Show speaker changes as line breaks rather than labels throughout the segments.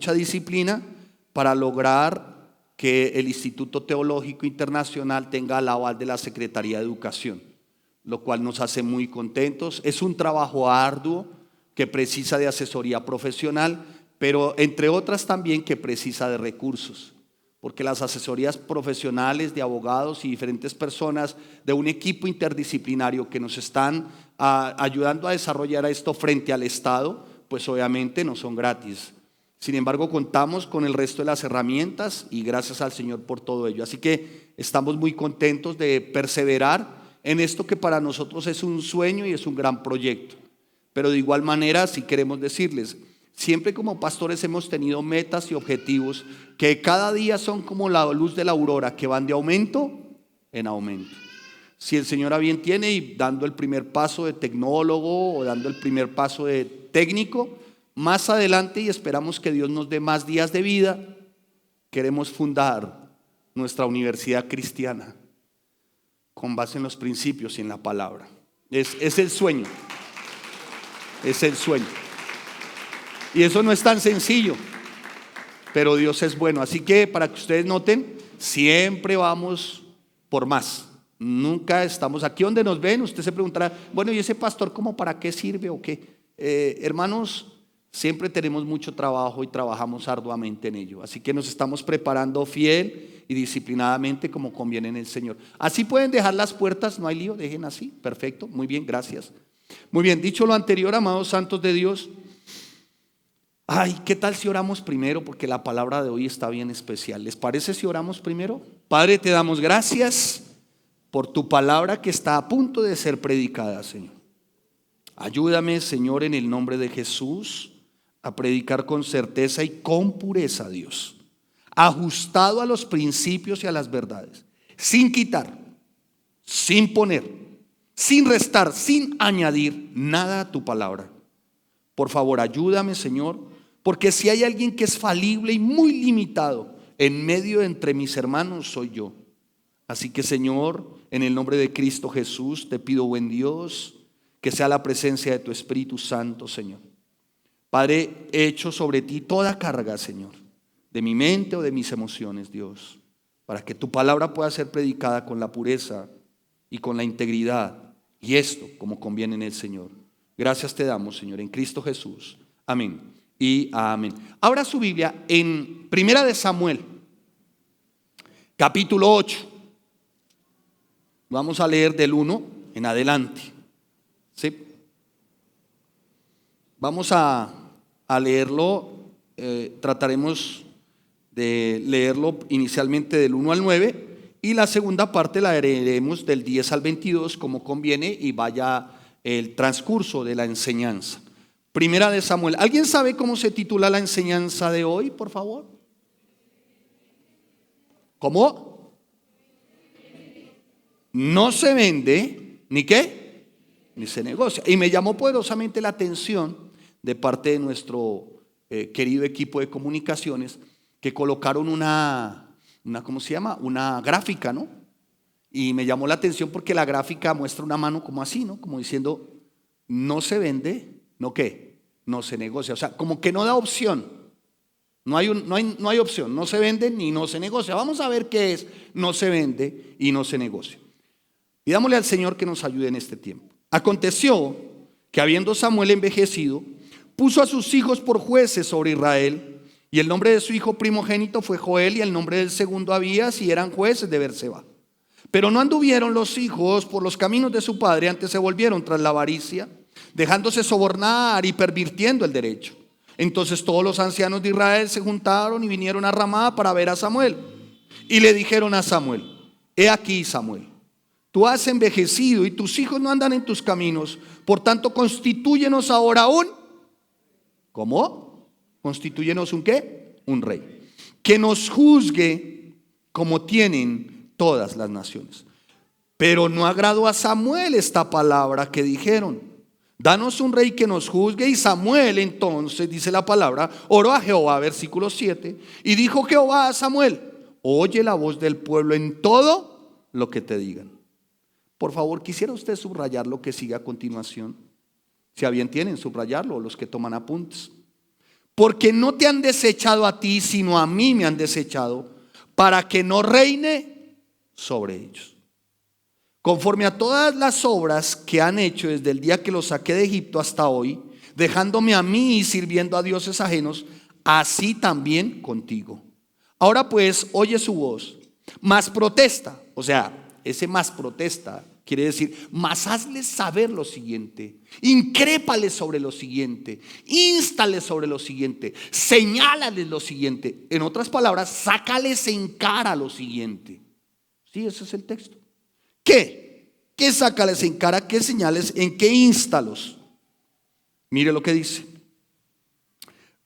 mucha disciplina para lograr que el Instituto Teológico Internacional tenga el aval de la Secretaría de Educación, lo cual nos hace muy contentos. Es un trabajo arduo que precisa de asesoría profesional, pero entre otras también que precisa de recursos, porque las asesorías profesionales de abogados y diferentes personas de un equipo interdisciplinario que nos están ayudando a desarrollar esto frente al Estado, pues obviamente no son gratis. Sin embargo, contamos con el resto de las herramientas y gracias al Señor por todo ello. Así que estamos muy contentos de perseverar en esto que para nosotros es un sueño y es un gran proyecto. Pero de igual manera, sí queremos decirles, siempre como pastores hemos tenido metas y objetivos que cada día son como la luz de la aurora, que van de aumento en aumento. Si el Señor a bien tiene y dando el primer paso de tecnólogo o dando el primer paso de técnico, más adelante, y esperamos que Dios nos dé más días de vida, queremos fundar nuestra universidad cristiana con base en los principios y en la palabra. Es el sueño. Es el sueño. Y eso no es tan sencillo, pero Dios es bueno. Así que para que ustedes noten, siempre vamos por más. Nunca estamos aquí donde nos ven. Usted se preguntará, bueno, ¿y ese pastor cómo para qué sirve o qué? Hermanos, siempre tenemos mucho trabajo y trabajamos arduamente en ello. Así que nos estamos preparando fiel y disciplinadamente como conviene en el Señor. Así pueden dejar las puertas, no hay lío, dejen así. Perfecto, muy bien, gracias. Muy bien, dicho lo anterior, amados santos de Dios, ¿qué tal si oramos primero? Porque la palabra de hoy está bien especial. ¿Les parece si oramos primero? Padre, te damos gracias por tu palabra que está a punto de ser predicada, Señor. Ayúdame, Señor, en el nombre de Jesús, a predicar con certeza y con pureza, Dios, ajustado a los principios y a las verdades, sin quitar, sin poner, sin restar, sin añadir nada a tu palabra. Por favor, ayúdame, Señor, porque si hay alguien que es falible y muy limitado en medio de entre mis hermanos, soy yo. Así que, Señor, en el nombre de Cristo Jesús, te pido, buen Dios, que sea la presencia de tu Espíritu Santo, Señor. Padre, echo sobre ti toda carga, Señor, de mi mente o de mis emociones, Dios, para que tu palabra pueda ser predicada con la pureza y con la integridad, y esto como conviene en el Señor. Gracias te damos, Señor, en Cristo Jesús. Amén y amén. Abra su Biblia en Primera de Samuel, capítulo 8. Vamos a leer del 1 en adelante. ¿Sí? Vamos a leerlo, trataremos de leerlo inicialmente del 1 al 9 y la segunda parte la leeremos del 10 al 22 como conviene y vaya el transcurso de la enseñanza. Primera de Samuel. ¿Alguien sabe cómo se titula la enseñanza de hoy, por favor? ¿Cómo? No se vende, ¿ni qué? Ni se negocia. Y me llamó poderosamente la atención de parte de nuestro querido equipo de comunicaciones que colocaron una ¿cómo se llama? Una gráfica, ¿no? Y me llamó la atención porque la gráfica muestra una mano como así, ¿no? Como diciendo, no se vende, ¿no qué? No se negocia. O sea, como que no da opción. No hay opción. No se vende ni no se negocia. Vamos a ver qué es no se vende y no se negocia. Pidámosle al Señor que nos ayude en este tiempo. Aconteció que habiendo Samuel envejecido, puso a sus hijos por jueces sobre Israel, y el nombre de su hijo primogénito fue Joel, y el nombre del segundo Abías, y eran jueces de Berseba. Pero no anduvieron los hijos por los caminos de su padre, antes se volvieron tras la avaricia, dejándose sobornar y pervirtiendo el derecho. Entonces todos los ancianos de Israel se juntaron y vinieron a Ramá para ver a Samuel. Y le dijeron a Samuel, he aquí, Samuel, tú has envejecido y tus hijos no andan en tus caminos, por tanto constitúyenos ahora ¿cómo? Constitúyenos un ¿qué? Un rey, que nos juzgue como tienen todas las naciones. Pero no agradó a Samuel esta palabra que dijeron, danos un rey que nos juzgue. Y Samuel entonces, dice la palabra, oró a Jehová, versículo 7, y dijo Jehová a Samuel, oye la voz del pueblo en todo lo que te digan. Por favor, quisiera usted subrayar lo que sigue a continuación. Si a bien tienen, subrayarlo, los que toman apuntes. porque no te han desechado a ti, sino a mí me han desechado, para que no reine sobre ellos. Conforme a todas las obras que han hecho desde el día que los saqué de Egipto hasta hoy, dejándome a mí y sirviendo a dioses ajenos, así también contigo. Ahora pues, oye su voz, más protesta, o sea, ese más protesta quiere decir, más hazles saber lo siguiente, incrépales sobre lo siguiente,ínstales sobre lo siguiente, señálales lo siguiente. En otras palabras, sácales en cara lo siguiente. Sí, ese es el texto. ¿Qué? ¿Qué sácales en cara? ¿Qué señales? ¿En qué instalos? Mire lo que dice.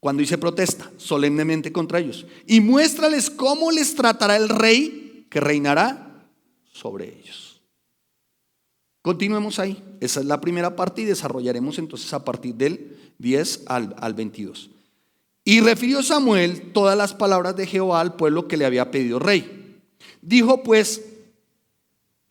Cuando dice protesta, solemnemente contra ellos. Y muéstrales cómo les tratará el rey que reinará sobre ellos. Continuemos ahí. Esa es la primera parte y desarrollaremos entonces a partir del 10 al 22. Y refirió Samuel todas las palabras de Jehová al pueblo que le había pedido rey. Dijo pues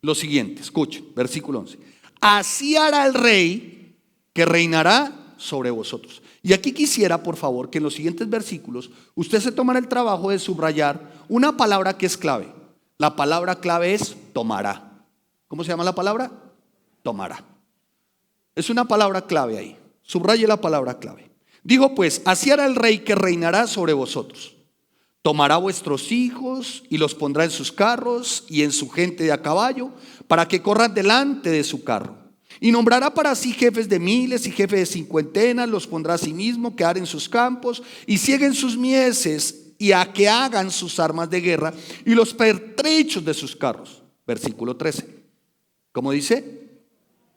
lo siguiente, escuchen, versículo 11. Así hará el rey que reinará sobre vosotros. Y aquí quisiera, por favor, que en los siguientes versículos usted se tomara el trabajo de subrayar una palabra que es clave. La palabra clave es tomará. ¿Cómo se llama la palabra? Tomará. Es una palabra clave ahí. Subraye la palabra clave. Dijo pues, así hará el rey que reinará sobre vosotros. Tomará vuestros hijos y los pondrá en sus carros y en su gente de a caballo, para que corran delante de su carro. Y nombrará para sí jefes de miles y jefes de cincuentenas, los pondrá a sí mismo que aren sus campos y cieguen sus mieses y a que hagan sus armas de guerra y los pertrechos de sus carros. Versículo 13. ¿Cómo dice?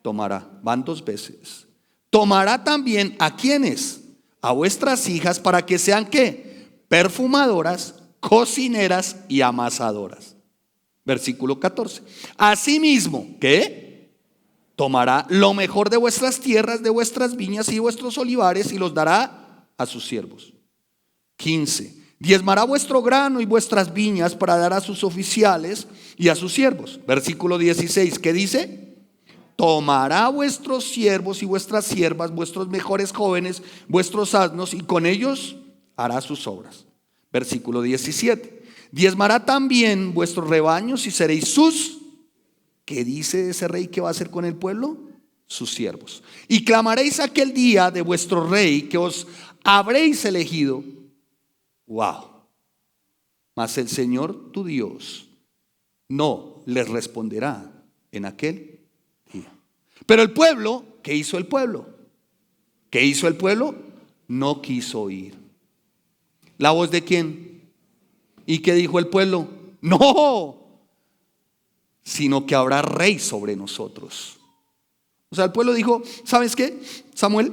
Tomará, van dos veces. Tomará también a quienes, a vuestras hijas, para que sean ¿qué? Perfumadoras, cocineras y amasadoras. Versículo 14. Asimismo, ¿qué? Tomará lo mejor de vuestras tierras, de vuestras viñas y vuestros olivares y los dará a sus siervos. 15. Diezmará vuestro grano y vuestras viñas para dar a sus oficiales y a sus siervos. Versículo 16, ¿qué dice? Tomará vuestros siervos y vuestras siervas, vuestros mejores jóvenes, vuestros asnos, y con ellos hará sus obras. Versículo 17. Diezmará también vuestros rebaños y seréis sus, ¿qué dice ese rey que va a hacer con el pueblo? Sus siervos. Y clamaréis aquel día de vuestro rey que os habréis elegido. Wow. Mas el Señor tu Dios no les responderá en aquel. Pero el pueblo, ¿qué hizo el pueblo? ¿Qué hizo el pueblo? No quiso oír. ¿La voz de quién? ¿Y qué dijo el pueblo? No, sino que habrá rey sobre nosotros. O sea, el pueblo dijo, ¿sabes qué, Samuel?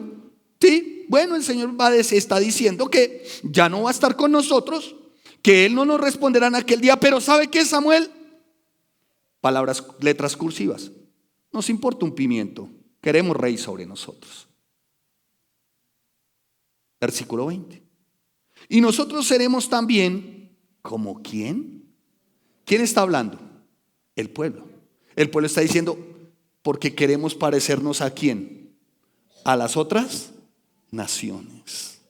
Sí, bueno, el Señor está diciendo que ya no va a estar con nosotros, que Él no nos responderá en aquel día, pero ¿sabe qué, Samuel? Palabras, letras cursivas. Nos importa un pimiento, queremos rey sobre nosotros. Versículo 20. Y nosotros seremos también como ¿quién? ¿Quién está hablando? El pueblo. El pueblo está diciendo, porque queremos parecernos ¿a quién? A las otras naciones.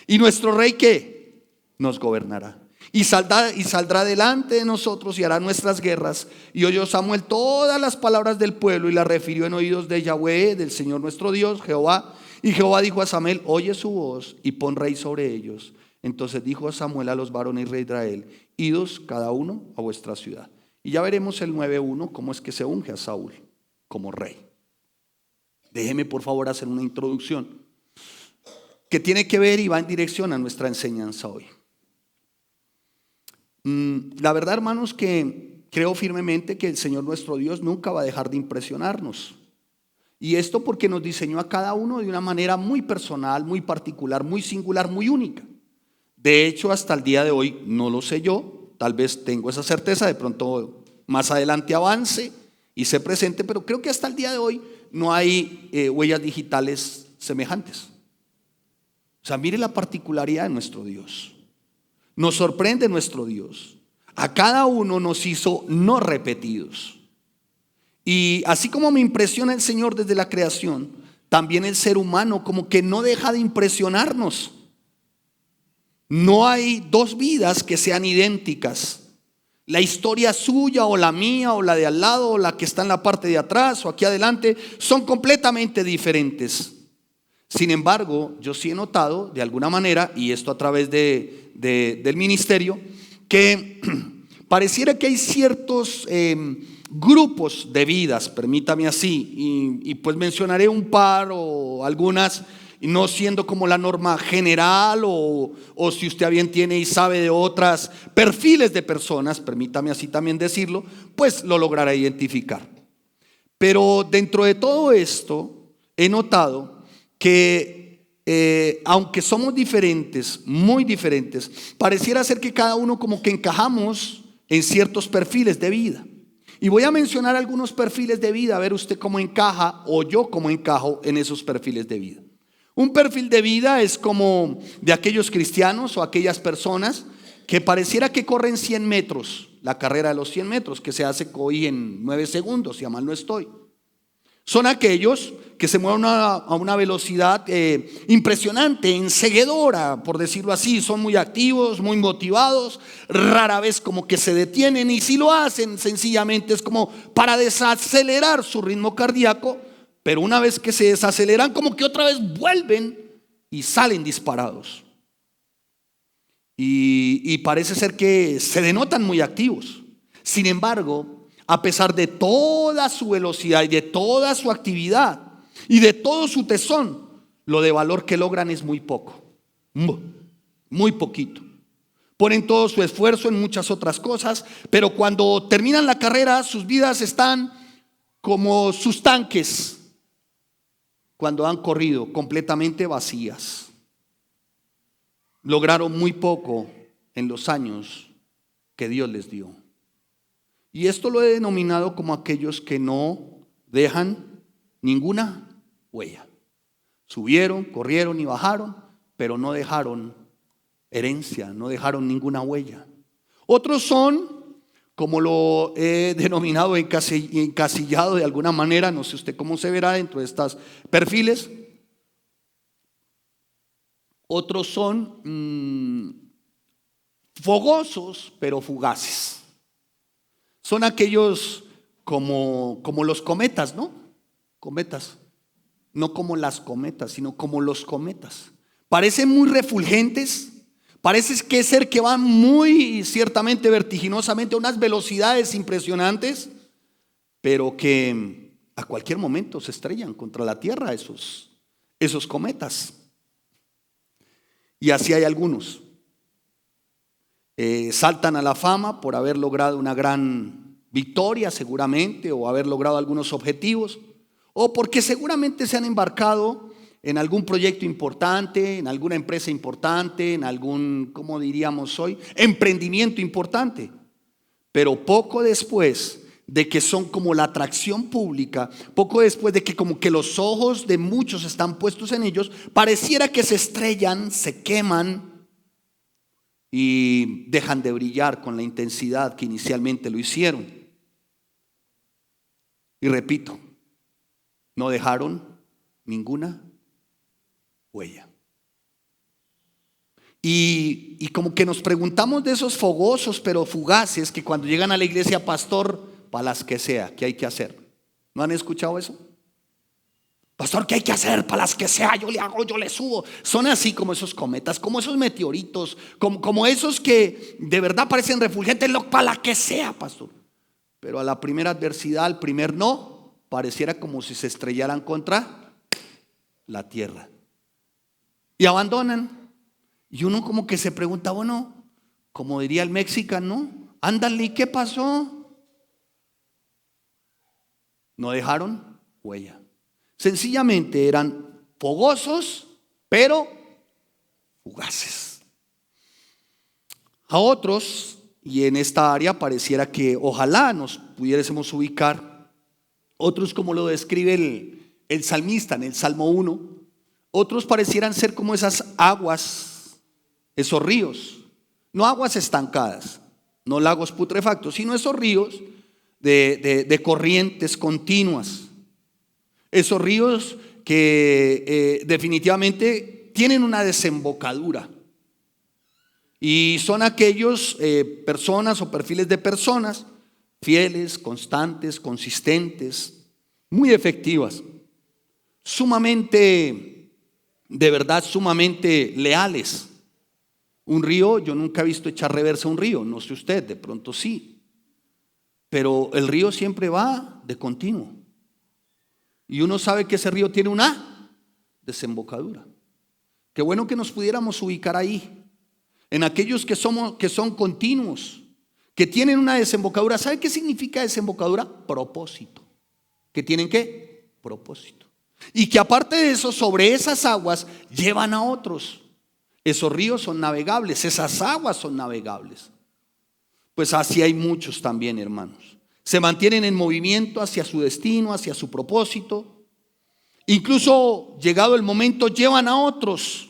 ¿Y nuestro rey qué? Nos gobernará. Y saldrá delante de nosotros y hará nuestras guerras. Y oyó Samuel todas las palabras del pueblo y las refirió en oídos de Yahweh, del Señor nuestro Dios, Jehová. Y Jehová dijo a Samuel, oye su voz y pon rey sobre ellos. Entonces dijo a Samuel a los varones de Israel, idos cada uno a vuestra ciudad. Y ya veremos el 9:1 cómo es que se unge a Saúl como rey. Déjeme por favor hacer una introducción que tiene que ver y va en dirección a nuestra enseñanza hoy. La verdad, hermanos, que creo firmemente que el Señor nuestro Dios nunca va a dejar de impresionarnos. Y esto porque nos diseñó a cada uno de una manera muy personal, muy particular, muy singular, muy única. De hecho, hasta el día de hoy, no lo sé yo, tal vez tengo esa certeza, de pronto más adelante avance y se presente, pero creo que hasta el día de hoy no hay huellas digitales semejantes. O sea, mire la particularidad de nuestro Dios. Nos sorprende nuestro Dios. A cada uno nos hizo no repetidos. Y así como me impresiona el Señor desde la creación, también el ser humano como que no deja de impresionarnos. No hay dos vidas que sean idénticas. La historia suya o la mía o la de al lado o la que está en la parte de atrás o aquí adelante son completamente diferentes. Sin embargo, yo sí he notado de alguna manera, y esto a través del ministerio, que pareciera que hay ciertos grupos de vidas, permítame así, y pues mencionaré un par o algunas, y no siendo como la norma general o si usted bien tiene y sabe de otras perfiles de personas, permítame así también decirlo, pues lo logrará identificar. Pero dentro de todo esto he notado que aunque somos diferentes, muy diferentes, pareciera ser que cada uno como que encajamos en ciertos perfiles de vida. Y voy a mencionar algunos perfiles de vida, a ver usted cómo encaja o yo cómo encajo en esos perfiles de vida. Un perfil de vida es como de aquellos cristianos o aquellas personas que pareciera que corren 100 metros, la carrera de los 100 metros, que se hace hoy en 9 segundos, si a mal no estoy. Son aquellos que se mueven a una velocidad impresionante, enceguedora, por decirlo así. Son muy activos, muy motivados, rara vez como que se detienen, y si lo hacen sencillamente es como para desacelerar su ritmo cardíaco, pero una vez que se desaceleran como que otra vez vuelven y salen disparados. Y parece ser que se denotan muy activos. Sin embargo, a pesar de toda su velocidad y de toda su actividad y de todo su tesón, lo de valor que logran es muy poco, muy poquito. Ponen todo su esfuerzo en muchas otras cosas, pero cuando terminan la carrera, sus vidas están como sus tanques cuando han corrido, completamente vacías. Lograron muy poco en los años que Dios les dio. Y esto lo he denominado como aquellos que no dejan ninguna huella. Subieron, corrieron y bajaron, pero no dejaron herencia, no dejaron ninguna huella. Otros son, como lo he denominado, encasillado de alguna manera, no sé usted cómo se verá dentro de estos perfiles. Otros son fogosos, pero fugaces. Son aquellos como los cometas, ¿no? Cometas. No como las cometas, sino como los cometas. Parecen muy refulgentes. Parece que ser que van muy ciertamente vertiginosamente a unas velocidades impresionantes, pero que a cualquier momento se estrellan contra la tierra esos cometas. Y así hay algunos. Saltan a la fama por haber logrado una gran victoria seguramente, o haber logrado algunos objetivos, o porque seguramente se han embarcado en algún proyecto importante, en alguna empresa importante, en algún, ¿cómo diríamos hoy?, emprendimiento importante. Pero poco después de que son como la atracción pública, poco después de que como que los ojos de muchos están puestos en ellos, pareciera que se estrellan, se queman y dejan de brillar con la intensidad que inicialmente lo hicieron. Y repito, no dejaron ninguna huella. Y como que nos preguntamos de esos fogosos pero fugaces que cuando llegan a la iglesia, pastor, para las que sea, ¿qué hay que hacer? ¿No han escuchado eso? Pastor, ¿qué hay que hacer? Para las que sea, yo le hago, yo le subo. Son así como esos cometas, como esos meteoritos, como esos que de verdad parecen refulgentes, para la que sea, pastor. Pero a la primera adversidad, al primer no, pareciera como si se estrellaran contra la tierra. Y abandonan. Y uno como que se pregunta, bueno, como diría el mexicano, ándale, ¿y qué pasó? No dejaron huella. Sencillamente eran fogosos, pero fugaces. A otros, y en esta área pareciera que ojalá nos pudiésemos ubicar, otros como lo describe el salmista en el Salmo 1, otros parecieran ser como esas aguas, esos ríos, no aguas estancadas, no lagos putrefactos, sino esos ríos de corrientes continuas. Esos ríos que definitivamente tienen una desembocadura. Y son aquellos personas o perfiles de personas fieles, constantes, consistentes, muy efectivas, sumamente, de verdad, sumamente leales. Un río, yo nunca he visto echar reversa a un río, no sé usted, de pronto sí, pero el río siempre va de continuo. Y uno sabe que ese río tiene una desembocadura. Qué bueno que nos pudiéramos ubicar ahí, en aquellos que son continuos, que tienen una desembocadura. ¿Sabe qué significa desembocadura? Propósito. ¿Que tienen qué? Propósito. Y que aparte de eso, sobre esas aguas llevan a otros. Esos ríos son navegables, esas aguas son navegables. Pues así hay muchos también, hermanos. Se mantienen en movimiento hacia su destino, hacia su propósito. Incluso llegado el momento, llevan a otros,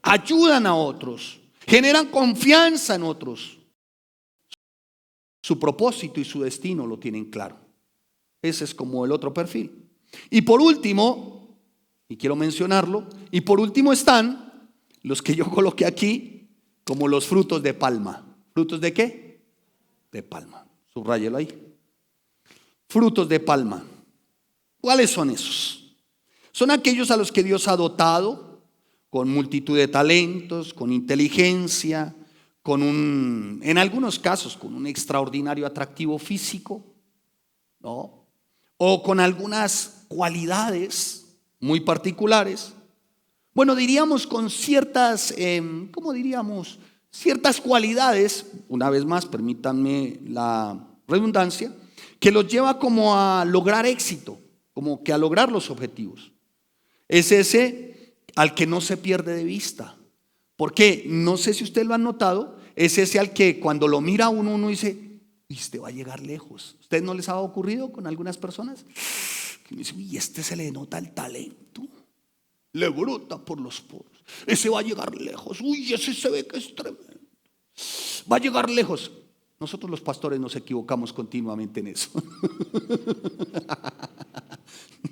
ayudan a otros, generan confianza en otros. Su propósito y su destino lo tienen claro. Ese es como el otro perfil. Y por último, y quiero mencionarlo, y por último están los que yo coloqué aquí como los frutos de palma. ¿Frutos de qué? De palma. Subráyelo ahí. Frutos de palma. ¿Cuáles son esos? Son aquellos a los que Dios ha dotado con multitud de talentos, con inteligencia, en algunos casos, con un extraordinario atractivo físico, ¿no? O con algunas cualidades muy particulares. Bueno, diríamos con ciertas, ¿cómo diríamos? Ciertas cualidades, una vez más, permítanme la redundancia, que los lleva como a lograr éxito, como que a lograr los objetivos. Es ese al que no se pierde de vista. Porque no sé si usted lo ha notado, es ese al que cuando lo mira uno dice, este va a llegar lejos. ¿Usted no les ha ocurrido con algunas personas? Que me dice, uy, este se le nota el talento, le brota por los poros, ese va a llegar lejos, uy, ese se ve que es tremendo, va a llegar lejos. Nosotros los pastores nos equivocamos continuamente en eso.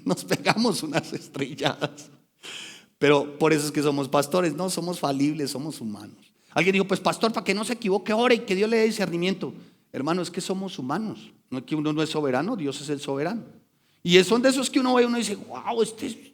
Nos pegamos unas estrelladas. Pero por eso es que somos pastores, no somos falibles, somos humanos. Alguien dijo, pues pastor, para que no se equivoque, ore y que Dios le dé discernimiento. Hermano, es que somos humanos, no es que uno no es soberano, Dios es el soberano. Y son de esos que uno ve y uno dice, wow, este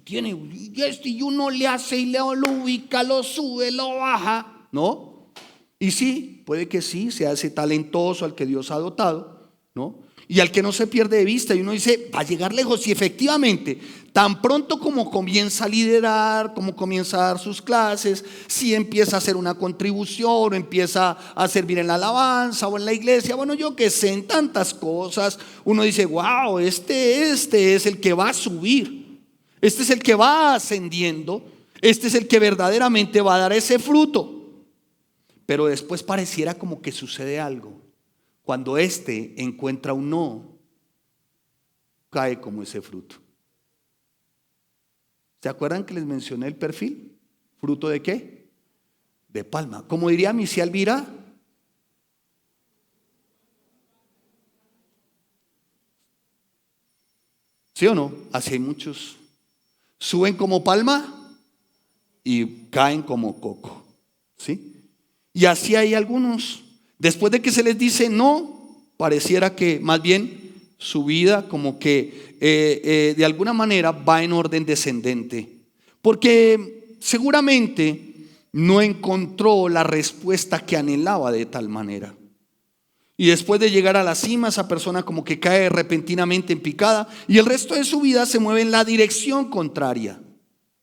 tiene, y uno le hace y lo ubica, lo sube, lo baja, ¿no? Y sí, puede que sí, sea ese talentoso al que Dios ha dotado, ¿no? Y al que no se pierde de vista, y uno dice, va a llegar lejos. Y efectivamente, tan pronto como comienza a liderar, como comienza a dar sus clases, si empieza a hacer una contribución, o empieza a servir en la alabanza o en la iglesia, bueno, yo que sé, en tantas cosas, uno dice, wow, este es el que va a subir, este es el que va ascendiendo, este es el que verdaderamente va a dar ese fruto. Pero después pareciera como que sucede algo. Cuando encuentra un no, cae como ese fruto. ¿Se acuerdan que les mencioné el perfil? ¿Fruto de qué? De palma. Como diría mi tía Elvira, ¿sí o no? Así hay muchos. Suben como palma y caen como coco. ¿Sí? Y así hay algunos. Después de que se les dice no, pareciera que más bien su vida como que de alguna manera va en orden descendente. Porque seguramente no encontró la respuesta que anhelaba de tal manera. Y después de llegar a la cima, esa persona como que cae repentinamente en picada y el resto de su vida se mueve en la dirección contraria.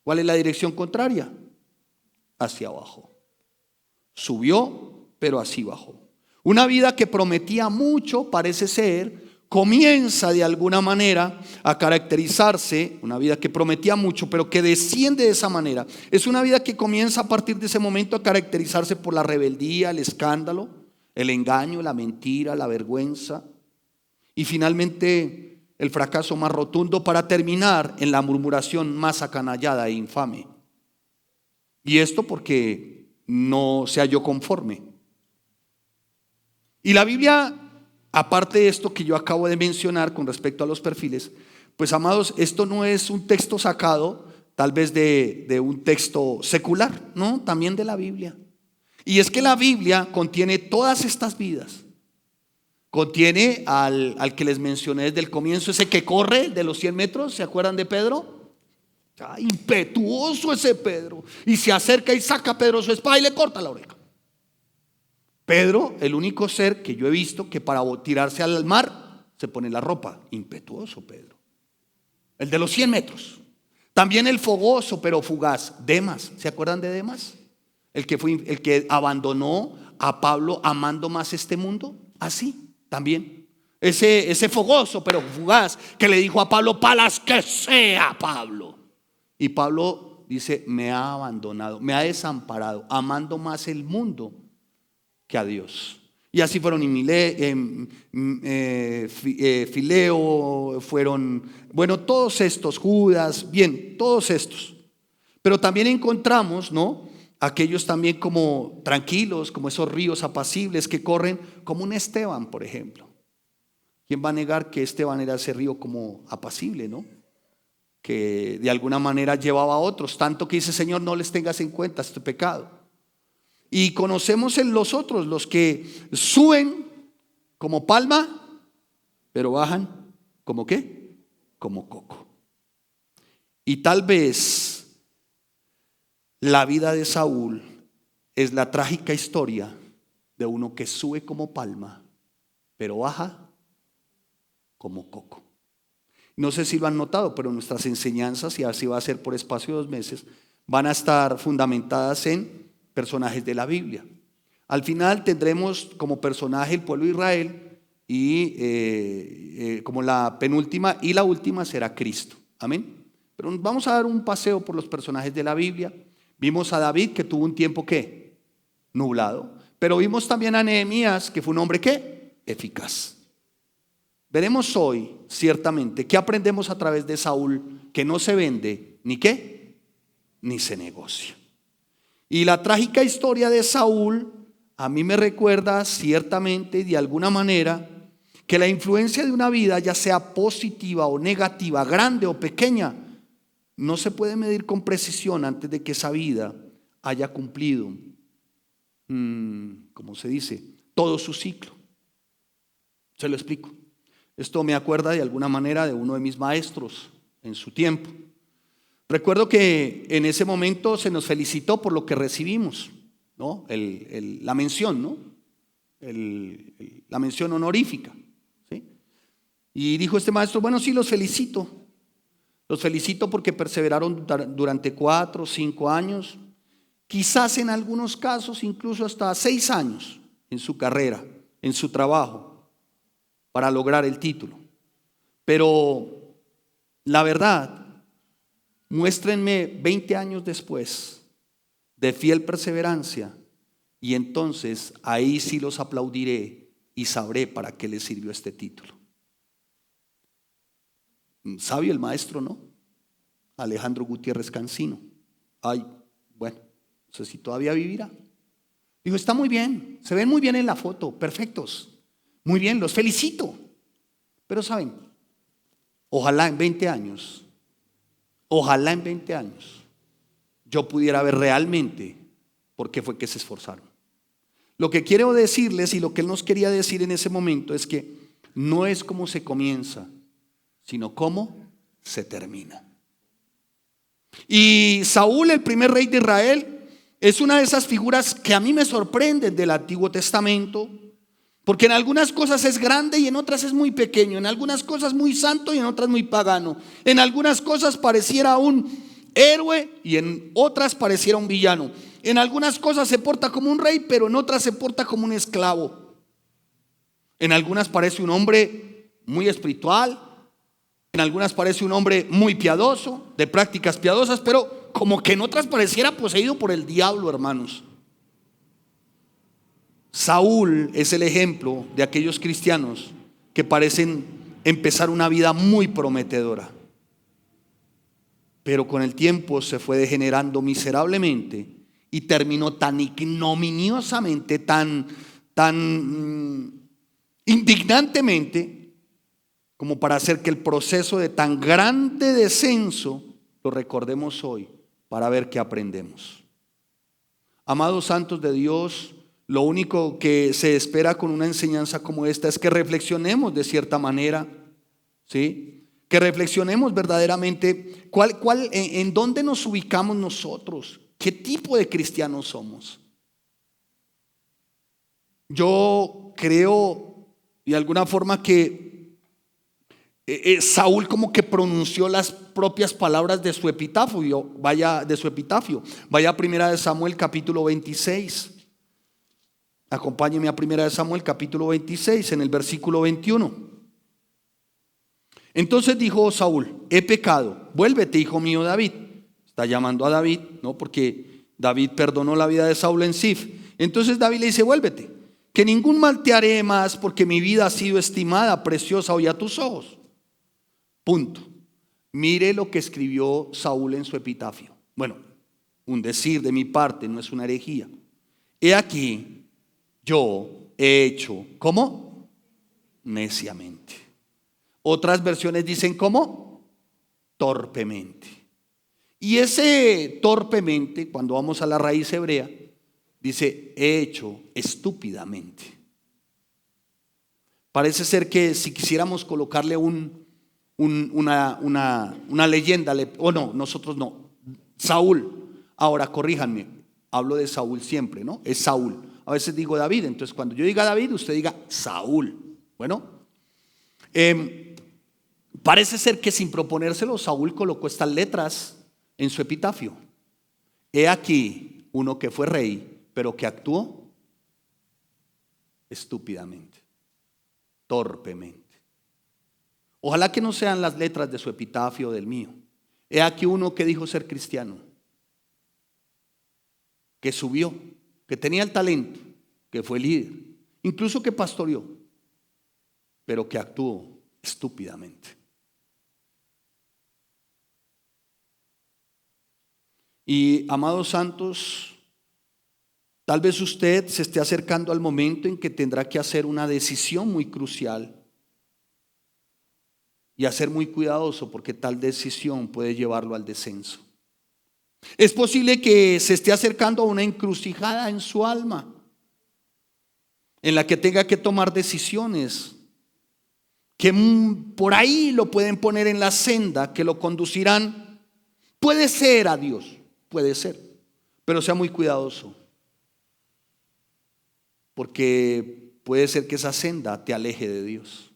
¿Cuál es la dirección contraria? Hacia abajo. Subió, pero así bajó. Una vida que prometía mucho, parece ser, comienza de alguna manera a caracterizarse, una vida que prometía mucho, pero que desciende de esa manera. Es una vida que comienza a partir de ese momento a caracterizarse por la rebeldía, el escándalo, el engaño, la mentira, la vergüenza y finalmente el fracaso más rotundo para terminar en la murmuración más acanallada e infame. Y esto porque no se halló conforme. Y la Biblia, aparte de esto que yo acabo de mencionar con respecto a los perfiles, pues amados, esto no es un texto sacado tal vez de un texto secular, no, también de la Biblia. Y es que la Biblia contiene todas estas vidas. Contiene al que les mencioné desde el comienzo, ese que corre de los 100 metros, ¿se acuerdan de Pedro? Impetuoso ese Pedro. Y se acerca y saca a Pedro su espada y le corta la oreja. Pedro, el único ser que yo he visto que para tirarse al mar se pone la ropa. Impetuoso Pedro. El de los 100 metros. También el fogoso pero fugaz, Demas. ¿Se acuerdan de Demas? El que abandonó a Pablo amando más este mundo. Así también. Ese fogoso pero fugaz que le dijo a Pablo: para las que sea, Pablo. Y Pablo dice: me ha abandonado, me ha desamparado, amando más el mundo que a Dios. Y así fueron Fileo, fueron, bueno, todos estos, Judas, bien, todos estos. Pero también encontramos, ¿no?, aquellos también como tranquilos, como esos ríos apacibles que corren, como un Esteban, por ejemplo. ¿Quién va a negar que Esteban era ese río como apacible, no? Que de alguna manera llevaba a otros, tanto que dice: Señor, no les tengas en cuenta este pecado. Y conocemos en los otros, los que suben como palma, pero bajan como ¿qué? Como coco. Y tal vez la vida de Saúl es la trágica historia de uno que sube como palma, pero baja como coco. No sé si lo han notado, pero nuestras enseñanzas, y así va a ser por espacio de 2 meses, van a estar fundamentadas en personajes de la Biblia. Al final tendremos como personaje el pueblo de Israel y como la penúltima y la última será Cristo. Amén. Pero vamos a dar un paseo por los personajes de la Biblia. Vimos a David, que tuvo un tiempo ¿qué? Nublado. Pero vimos también a Nehemías, que fue un hombre ¿qué? Eficaz. Veremos hoy, ciertamente, qué aprendemos a través de Saúl, que no se vende ni qué, ni se negocia. Y la trágica historia de Saúl a mí me recuerda ciertamente, de alguna manera, que la influencia de una vida, ya sea positiva o negativa, grande o pequeña, no se puede medir con precisión antes de que esa vida haya cumplido, ¿cómo se dice?, todo su ciclo. Se lo explico. Esto me acuerda de alguna manera de uno de mis maestros en su tiempo. Recuerdo que en ese momento se nos felicitó por lo que recibimos, ¿no? La mención, ¿no? La mención honorífica, ¿sí? Y dijo este maestro: bueno, sí, los felicito porque perseveraron durante 4 o 5 años, quizás en algunos casos incluso hasta 6 años en su carrera, en su trabajo, para lograr el título. Pero la verdad, muéstrenme 20 años después de fiel perseverancia y entonces ahí sí los aplaudiré y sabré para qué les sirvió este título. Sabio el maestro, ¿no? Alejandro Gutiérrez Cancino. Ay, bueno, no sé si todavía vivirá. Digo: está muy bien, se ven muy bien en la foto, perfectos, muy bien, los felicito. Pero saben, ojalá en 20 años yo pudiera ver realmente por qué fue que se esforzaron. Lo que quiero decirles y lo que él nos quería decir en ese momento es que no es cómo se comienza, sino cómo se termina. Y Saúl, el primer rey de Israel, es una de esas figuras que a mí me sorprenden del Antiguo Testamento, porque en algunas cosas es grande y en otras es muy pequeño, en algunas cosas muy santo y en otras muy pagano, en algunas cosas pareciera un héroe y en otras pareciera un villano, en algunas cosas se porta como un rey, pero en otras se porta como un esclavo, en algunas parece un hombre muy espiritual, en algunas parece un hombre muy piadoso, de prácticas piadosas, pero como que en otras pareciera poseído por el diablo, hermanos. Saúl es el ejemplo de aquellos cristianos que parecen empezar una vida muy prometedora, pero con el tiempo se fue degenerando miserablemente y terminó tan ignominiosamente, tan indignantemente, como para hacer que el proceso de tan grande descenso lo recordemos hoy para ver qué aprendemos. Amados santos de Dios, lo único que se espera con una enseñanza como esta es que reflexionemos de cierta manera, ¿sí? Que reflexionemos verdaderamente en dónde nos ubicamos nosotros, qué tipo de cristianos somos. Yo creo de alguna forma que Saúl como que pronunció las propias palabras de su epitafio. Vaya a Primera de Samuel capítulo 26. Acompáñeme a Primera de Samuel capítulo 26 en el versículo 21. Entonces dijo Saúl: he pecado, vuélvete, hijo mío David. Está llamando a David, ¿no? Porque David perdonó la vida de Saúl en Sif. Entonces David le dice: vuélvete, que ningún mal te haré más, porque mi vida ha sido estimada, preciosa hoy a tus ojos. Punto. Mire lo que escribió Saúl en su epitafio. Bueno, un decir de mi parte, no es una herejía. He aquí, yo he hecho, ¿cómo? Neciamente. Otras versiones dicen ¿cómo? Torpemente. Y ese torpemente, cuando vamos a la raíz hebrea, dice he hecho estúpidamente. Parece ser que si quisiéramos colocarle una leyenda, o no, nosotros no, Saúl. Ahora corríjanme, hablo de Saúl siempre, ¿no? Es Saúl. A veces digo David, entonces cuando yo diga David, usted diga Saúl. Bueno, parece ser que sin proponérselo, Saúl colocó estas letras en su epitafio. He aquí uno que fue rey, pero que actuó estúpidamente, torpemente. Ojalá que no sean las letras de su epitafio o del mío. He aquí uno que dijo ser cristiano, que subió, que tenía el talento, que fue líder, incluso que pastoreó, pero que actuó estúpidamente. Y amados santos, tal vez usted se esté acercando al momento en que tendrá que hacer una decisión muy crucial y a ser muy cuidadoso, porque tal decisión puede llevarlo al descenso. Es posible que se esté acercando a una encrucijada en su alma, en la que tenga que tomar decisiones que por ahí lo pueden poner en la senda, que lo conducirán, puede ser a Dios, puede ser, pero sea muy cuidadoso, porque puede ser que esa senda te aleje de Dios.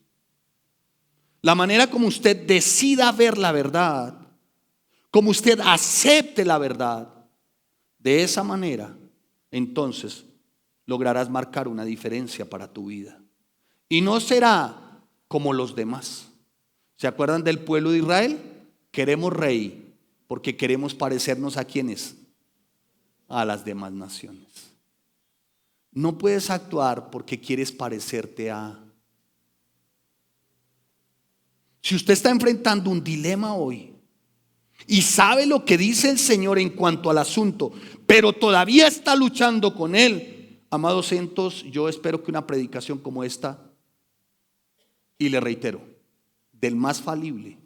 La manera como usted decida ver la verdad, como usted acepte la verdad, de esa manera, entonces lograrás marcar una diferencia para tu vida. Y no será como los demás. ¿Se acuerdan del pueblo de Israel? Queremos rey porque queremos parecernos a quienes, a las demás naciones. No puedes actuar porque quieres parecerte a. Si usted está enfrentando un dilema hoy y sabe lo que dice el Señor en cuanto al asunto, pero todavía está luchando con él, amados santos, yo espero que una predicación como esta, y le reitero, del más falible,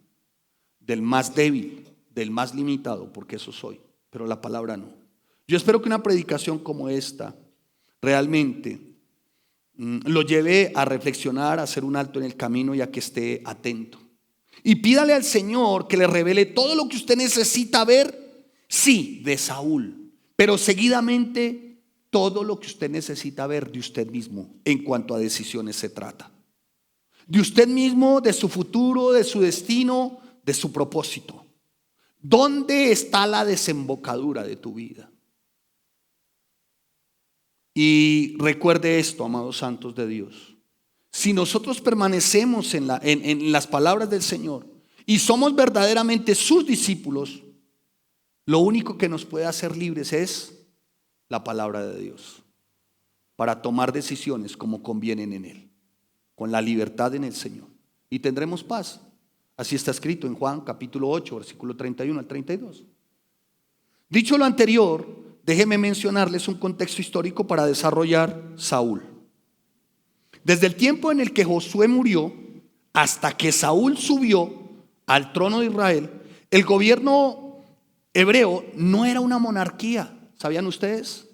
del más débil, del más limitado, porque eso soy, pero la palabra no. Yo espero que una predicación como esta realmente lo lleve a reflexionar, a hacer un alto en el camino y a que esté atento. Y pídale al Señor que le revele todo lo que usted necesita ver, sí, de Saúl, pero seguidamente todo lo que usted necesita ver de usted mismo en cuanto a decisiones se trata. De usted mismo, de su futuro, de su destino, de su propósito. ¿Dónde está la desembocadura de tu vida? Y recuerde esto, amados santos de Dios. Si nosotros permanecemos en las palabras del Señor y somos verdaderamente sus discípulos, lo único que nos puede hacer libres es la palabra de Dios, para tomar decisiones como convienen en Él, con la libertad en el Señor, y tendremos paz. Así está escrito en Juan capítulo 8, versículo 31 al 32. Dicho lo anterior, déjenme mencionarles un contexto histórico para desarrollar Saúl. Desde el tiempo en el que Josué murió hasta que Saúl subió al trono de Israel, el gobierno hebreo no era una monarquía. ¿Sabían ustedes?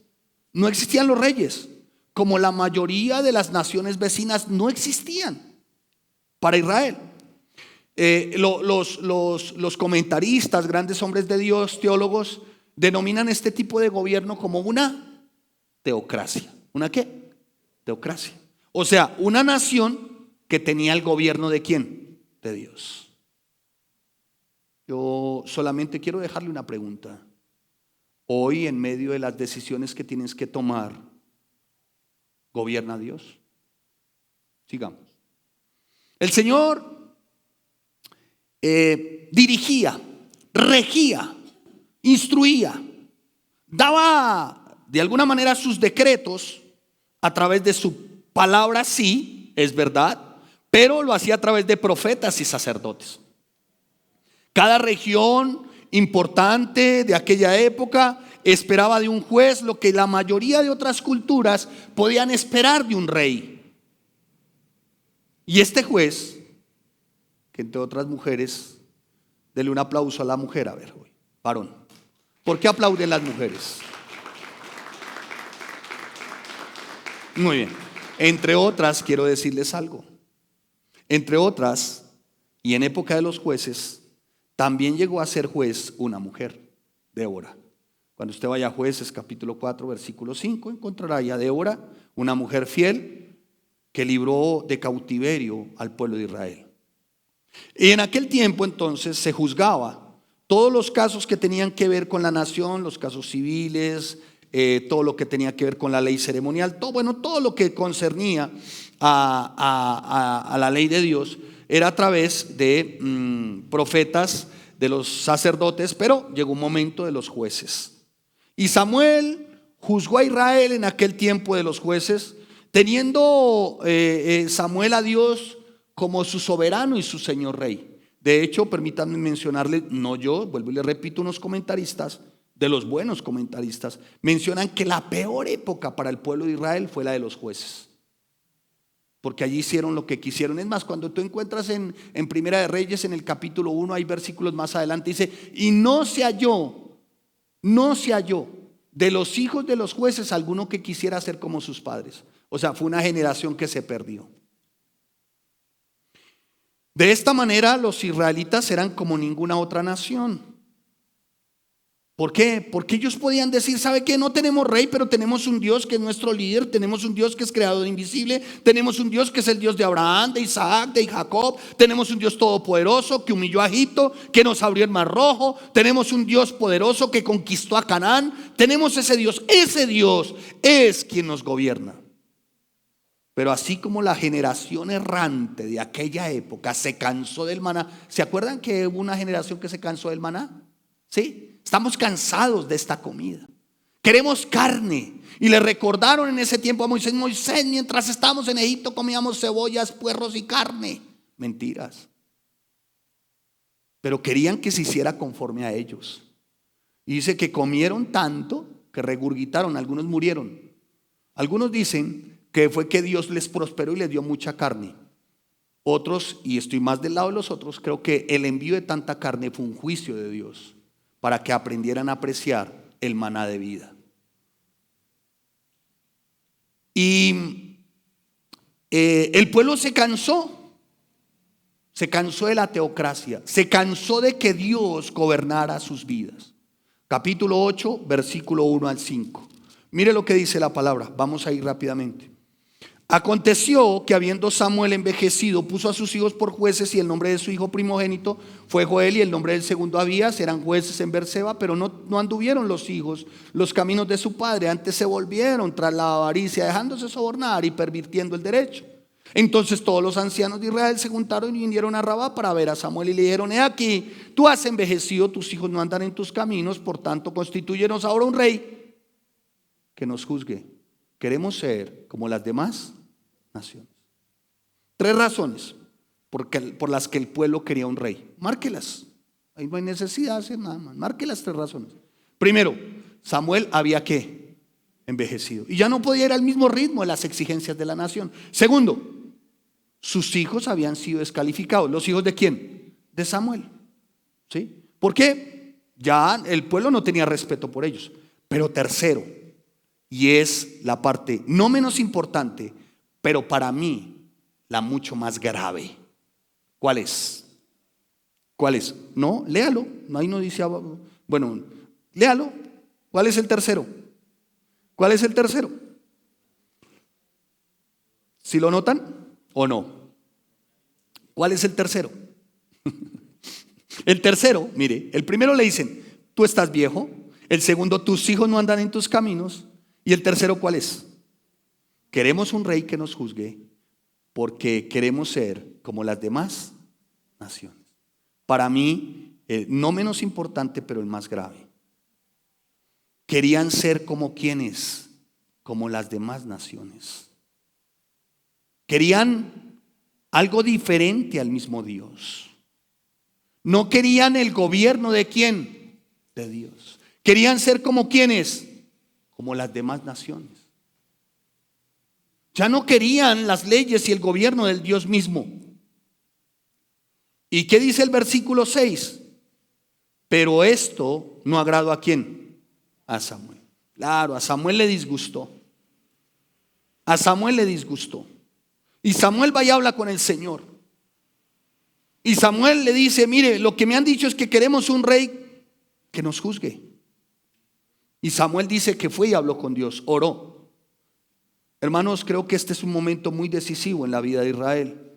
No existían los reyes, como la mayoría de las naciones vecinas no existían para Israel. Los comentaristas, grandes hombres de Dios, teólogos, denominan este tipo de gobierno como una teocracia. ¿Una qué? Teocracia. O sea, una nación que tenía el gobierno ¿de quién? De Dios. Yo solamente quiero dejarle una pregunta. Hoy, en medio de las decisiones que tienes que tomar, ¿gobierna Dios? Sigamos. El Señor dirigía, regía, instruía, daba de alguna manera sus decretos a través de su palabra, sí, es verdad, pero lo hacía a través de profetas y sacerdotes. Cada región importante de aquella época esperaba de un juez lo que la mayoría de otras culturas podían esperar de un rey. Y este juez, que entre otras mujeres, dele un aplauso a la mujer, a ver, hoy, varón. ¿Por qué aplauden las mujeres? Muy bien. Entre otras, quiero decirles algo. Entre otras, y en época de los jueces, también llegó a ser juez una mujer, Débora. Cuando usted vaya a Jueces capítulo 4, versículo 5, encontrará ahí a Débora, una mujer fiel que libró de cautiverio al pueblo de Israel. Y en aquel tiempo entonces se juzgaba todos los casos que tenían que ver con la nación, los casos civiles, todo lo que tenía que ver con la ley ceremonial, todo lo que concernía a la ley de Dios era a través de profetas, de los sacerdotes, pero llegó un momento de los jueces. Y Samuel juzgó a Israel en aquel tiempo de los jueces, teniendo Samuel a Dios como su soberano y su señor rey. De hecho, permítanme mencionarle, no yo, vuelvo y le repito, unos comentaristas, de los buenos comentaristas, mencionan que la peor época para el pueblo de Israel fue la de los jueces. Porque allí hicieron lo que quisieron. Es más, cuando tú encuentras en Primera de Reyes, en el capítulo 1, hay versículos más adelante, dice, y no se halló de los hijos de los jueces alguno que quisiera ser como sus padres. O sea, fue una generación que se perdió. De esta manera los israelitas eran como ninguna otra nación. ¿Por qué? Porque ellos podían decir, ¿sabe qué? No tenemos rey, pero tenemos un Dios que es nuestro líder, tenemos un Dios que es creador invisible, tenemos un Dios que es el Dios de Abraham, de Isaac, de Jacob, tenemos un Dios todopoderoso que humilló a Egipto, que nos abrió el mar rojo, tenemos un Dios poderoso que conquistó a Canaán, tenemos ese Dios es quien nos gobierna. Pero así como la generación errante de aquella época se cansó del maná, ¿se acuerdan que hubo una generación que se cansó del maná? ¿Sí? Estamos cansados de esta comida. Queremos carne. Y le recordaron en ese tiempo a Moisés, mientras estábamos en Egipto comíamos cebollas, puerros y carne. Mentiras. Pero querían que se hiciera conforme a ellos. Y dice que comieron tanto que regurgitaron, algunos murieron. Algunos dicen que fue que Dios les prosperó y les dio mucha carne. Otros, y estoy más del lado de los otros, creo que el envío de tanta carne fue un juicio de Dios para que aprendieran a apreciar el maná de vida. Y el pueblo se cansó de la teocracia, se cansó de que Dios gobernara sus vidas. Capítulo 8, versículo 1 al 5. Mire lo que dice la palabra, vamos a ir rápidamente. Aconteció que habiendo Samuel envejecido, puso a sus hijos por jueces, y el nombre de su hijo primogénito fue Joel, y el nombre del segundo Abías. Eran jueces en Berseba, pero no anduvieron los hijos los caminos de su padre, antes se volvieron tras la avaricia, dejándose sobornar y pervirtiendo el derecho. Entonces todos los ancianos de Israel se juntaron y vinieron a Rabá para ver a Samuel, y le dijeron: he aquí, tú has envejecido, tus hijos no andan en tus caminos, por tanto constitúyenos ahora un rey que nos juzgue. Queremos ser como las demás naciones. 3 razones por las que el pueblo quería un rey. Márquelas. Ahí no hay necesidad de hacer nada más. Marque las 3 razones. Primero, Samuel había ¿qué? Envejecido. Y ya no podía ir al mismo ritmo de las exigencias de la nación. Segundo, sus hijos habían sido descalificados. ¿Los hijos de quién? De Samuel. ¿Sí? ¿Por qué? Ya el pueblo no tenía respeto por ellos. Pero tercero, y es la parte no menos importante, pero para mí la mucho más grave. ¿Cuál es? ¿Cuál es? No, léalo. Ahí no dice, bueno, léalo. ¿Cuál es el tercero? ¿Cuál es el tercero? ¿Sí lo notan o no? ¿Cuál es el tercero? El tercero, mire, el primero le dicen, tú estás viejo. El segundo, tus hijos no andan en tus caminos. Y el tercero, ¿cuál es? Queremos un rey que nos juzgue porque queremos ser como las demás naciones. Para mí, no menos importante, pero el más grave. Querían ser como quienes, como las demás naciones. Querían algo diferente al mismo Dios. No querían el gobierno de quién, de Dios. Querían ser como quienes, como las demás naciones. Ya no querían las leyes y el gobierno del Dios mismo. ¿Y qué dice el versículo 6? Pero esto no agradó ¿a quién? A Samuel. Claro, a Samuel le disgustó. A Samuel le disgustó. Y Samuel va y habla con el Señor. Y Samuel le dice, mire, lo que me han dicho es que queremos un rey que nos juzgue. Y Samuel dice que fue y habló con Dios, oró. Hermanos, creo que este es un momento muy decisivo en la vida de Israel.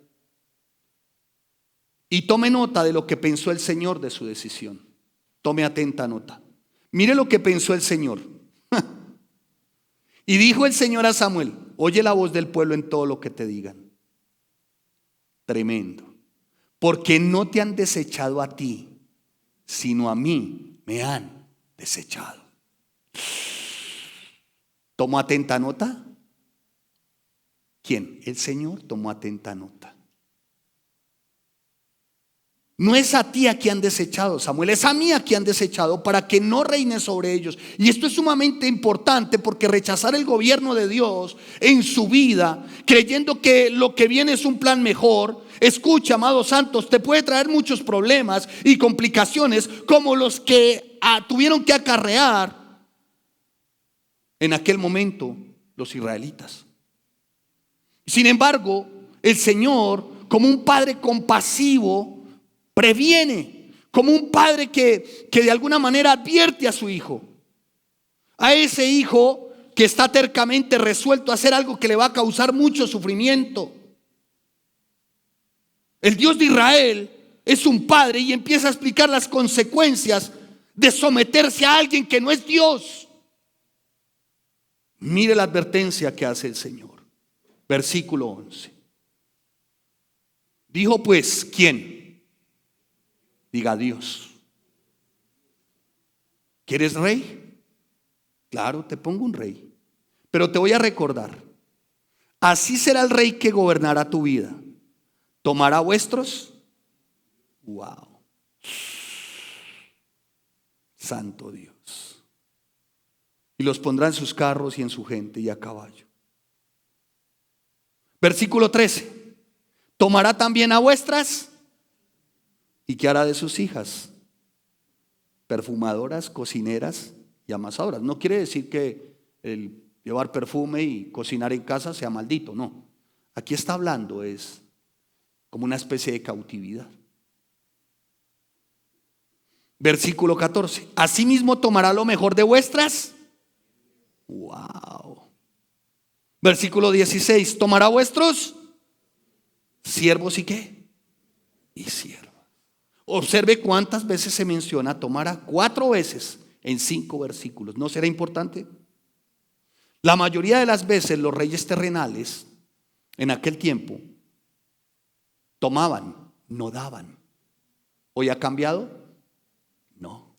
Y tome nota de lo que pensó el Señor de su decisión. Tome atenta nota. Mire lo que pensó el Señor. Y dijo el Señor a Samuel, oye la voz del pueblo en todo lo que te digan. Tremendo. Porque no te han desechado a ti, sino a mí me han desechado. ¿Tomó atenta nota? ¿Quién? El Señor tomó atenta nota. No es a ti a quien han desechado, Samuel, es a mí a quien han desechado para que no reine sobre ellos. Y esto es sumamente importante porque rechazar el gobierno de Dios en su vida, creyendo que lo que viene es un plan mejor, escucha, amados santos, te puede traer muchos problemas y complicaciones como los que tuvieron que acarrear en aquel momento los israelitas. Sin embargo, el Señor, como un padre compasivo, previene, como un padre que de alguna manera advierte a su hijo, a ese hijo que está tercamente resuelto a hacer algo que le va a causar mucho sufrimiento. El Dios de Israel es un padre y empieza a explicar las consecuencias de someterse a alguien que no es Dios. Mire la advertencia que hace el Señor. Versículo 11. Dijo pues, ¿quién? Diga Dios. ¿Quieres rey? Claro, te pongo un rey. Pero te voy a recordar. Así será el rey que gobernará tu vida. ¿Tomará vuestros? Wow. Santo Dios. Y los pondrá en sus carros y en su gente y a caballo. Versículo 13. ¿Tomará también a vuestras? ¿Y qué hará de sus hijas? Perfumadoras, cocineras y amasadoras. No quiere decir que el llevar perfume y cocinar en casa sea maldito, no. Aquí está hablando es como una especie de cautividad. Versículo 14. Asimismo tomará lo mejor de vuestras. Wow. Versículo 16. Tomará vuestros siervos y qué? Y siervos. Observe cuántas veces se menciona tomará. 4 veces en 5 versículos. ¿No será importante? La mayoría de las veces los reyes terrenales en aquel tiempo tomaban, no daban. ¿Hoy ha cambiado? No.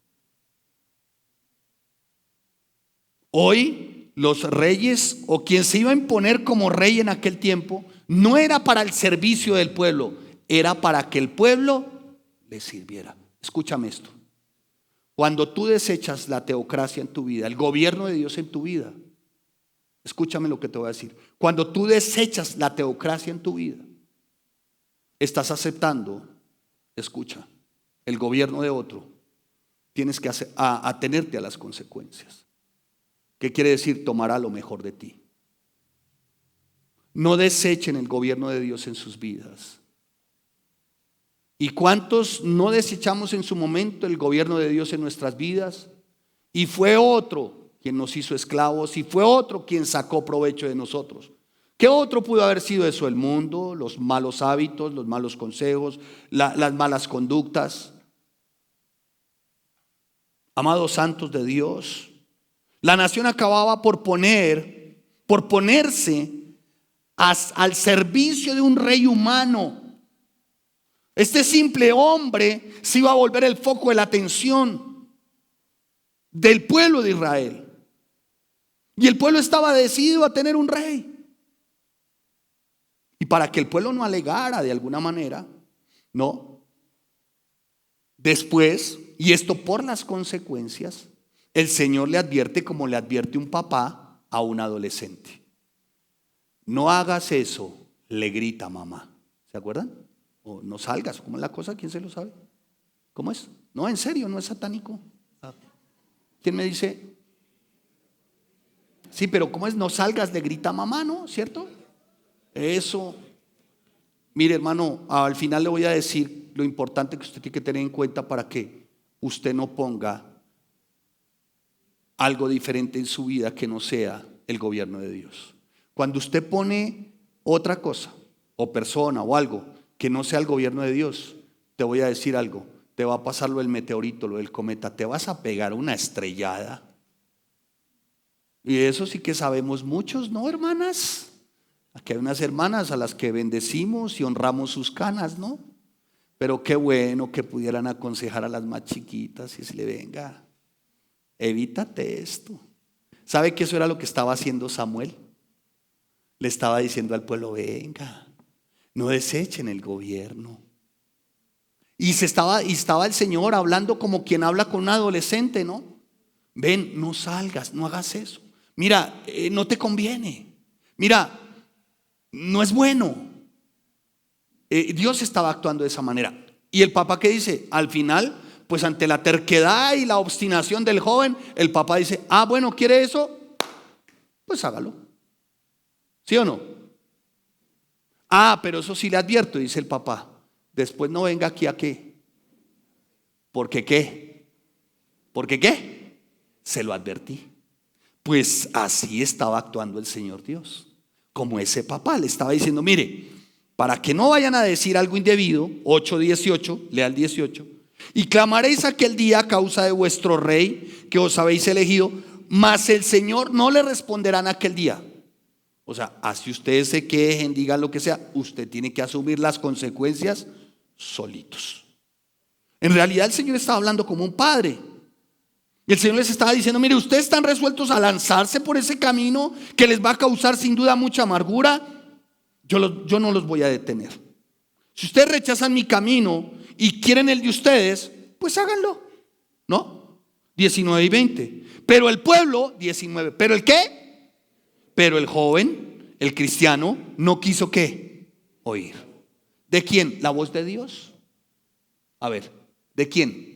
Hoy los reyes o quien se iba a imponer como rey en aquel tiempo no era para el servicio del pueblo, era para que el pueblo le sirviera. Escúchame esto. Cuando tú desechas la teocracia en tu vida, el gobierno de Dios en tu vida, escúchame lo que te voy a decir. Cuando tú desechas la teocracia en tu vida, estás aceptando, escucha, el gobierno de otro. Tienes que atenerte a las consecuencias. ¿Qué quiere decir? Tomará lo mejor de ti. No desechen el gobierno de Dios en sus vidas. ¿Y cuántos no desechamos en su momento el gobierno de Dios en nuestras vidas? Y fue otro quien nos hizo esclavos, y fue otro quien sacó provecho de nosotros. ¿Qué otro pudo haber sido eso? El mundo, los malos hábitos, los malos consejos, las malas conductas. Amados santos de Dios, la nación acababa por ponerse al servicio de un rey humano. Este simple hombre se iba a volver el foco de la atención del pueblo de Israel. Y el pueblo estaba decidido a tener un rey. Y para que el pueblo no alegara de alguna manera, no. Después, y esto por las consecuencias, el Señor le advierte como le advierte un papá a un adolescente. No hagas eso, le grita mamá. ¿Se acuerdan? O no salgas, ¿cómo es la cosa? ¿Quién se lo sabe? ¿Cómo es? No, en serio, no es satánico. ¿Quién me dice? Sí, pero ¿cómo es? No salgas, le grita mamá, ¿no? ¿Cierto? Eso. Mire, hermano, al final le voy a decir lo importante que usted tiene que tener en cuenta para que usted no ponga algo diferente en su vida que no sea el gobierno de Dios. Cuando usted pone otra cosa o persona o algo que no sea el gobierno de Dios, te voy a decir algo, te va a pasar lo del meteorito, lo del cometa, te vas a pegar una estrellada. Y de eso sí que sabemos muchos, ¿no, hermanas? Aquí hay unas hermanas a las que bendecimos y honramos sus canas, ¿no? Pero qué bueno que pudieran aconsejar a las más chiquitas y decirle, venga, evítate esto. ¿Sabe que eso era lo que estaba haciendo Samuel? Le estaba diciendo al pueblo, venga, no desechen el gobierno. Y estaba el Señor hablando como quien habla con un adolescente, ¿no? Ven, no salgas, no hagas eso. Mira, no te conviene. Mira, no es bueno. Dios estaba actuando de esa manera. Y el papá, ¿qué dice? Al final, pues ante la terquedad y la obstinación del joven, el papá dice, bueno, ¿quiere eso? Pues hágalo. ¿Sí o no? Pero eso sí le advierto, dice el papá. Después no venga aquí a qué. ¿Porque qué? ¿Porque qué? Se lo advertí. Pues así estaba actuando el Señor Dios. Como ese papá le estaba diciendo, mire, para que no vayan a decir algo indebido, 8:18, lea el 18, y clamaréis aquel día a causa de vuestro rey que os habéis elegido, mas el Señor no le responderá en aquel día. O sea, así ustedes se quejen, digan lo que sea, usted tiene que asumir las consecuencias solitos. En realidad el Señor estaba hablando como un padre. Y el Señor les estaba diciendo, mire, ustedes están resueltos a lanzarse por ese camino que les va a causar sin duda mucha amargura. Yo no los voy a detener. Si ustedes rechazan mi camino y quieren el de ustedes, pues háganlo, ¿no? 19 y 20. Pero el pueblo, 19. ¿Pero el qué? Pero el joven, el cristiano, no quiso ¿qué? Oír. ¿De quién? ¿La voz de Dios? A ver, ¿de quién?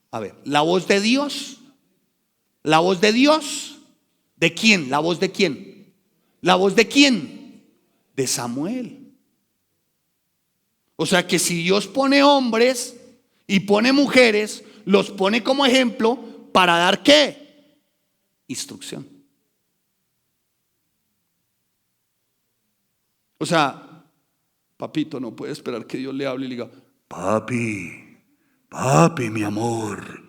A ver, ¿la voz de Dios? ¿La voz de Dios? ¿De quién? ¿La voz de quién? ¿La voz de quién? De Samuel. O sea que si Dios pone hombres y pone mujeres, los pone como ejemplo para dar ¿qué? Instrucción. O sea, papito no puede esperar que Dios le hable y le diga, papi, mi amor,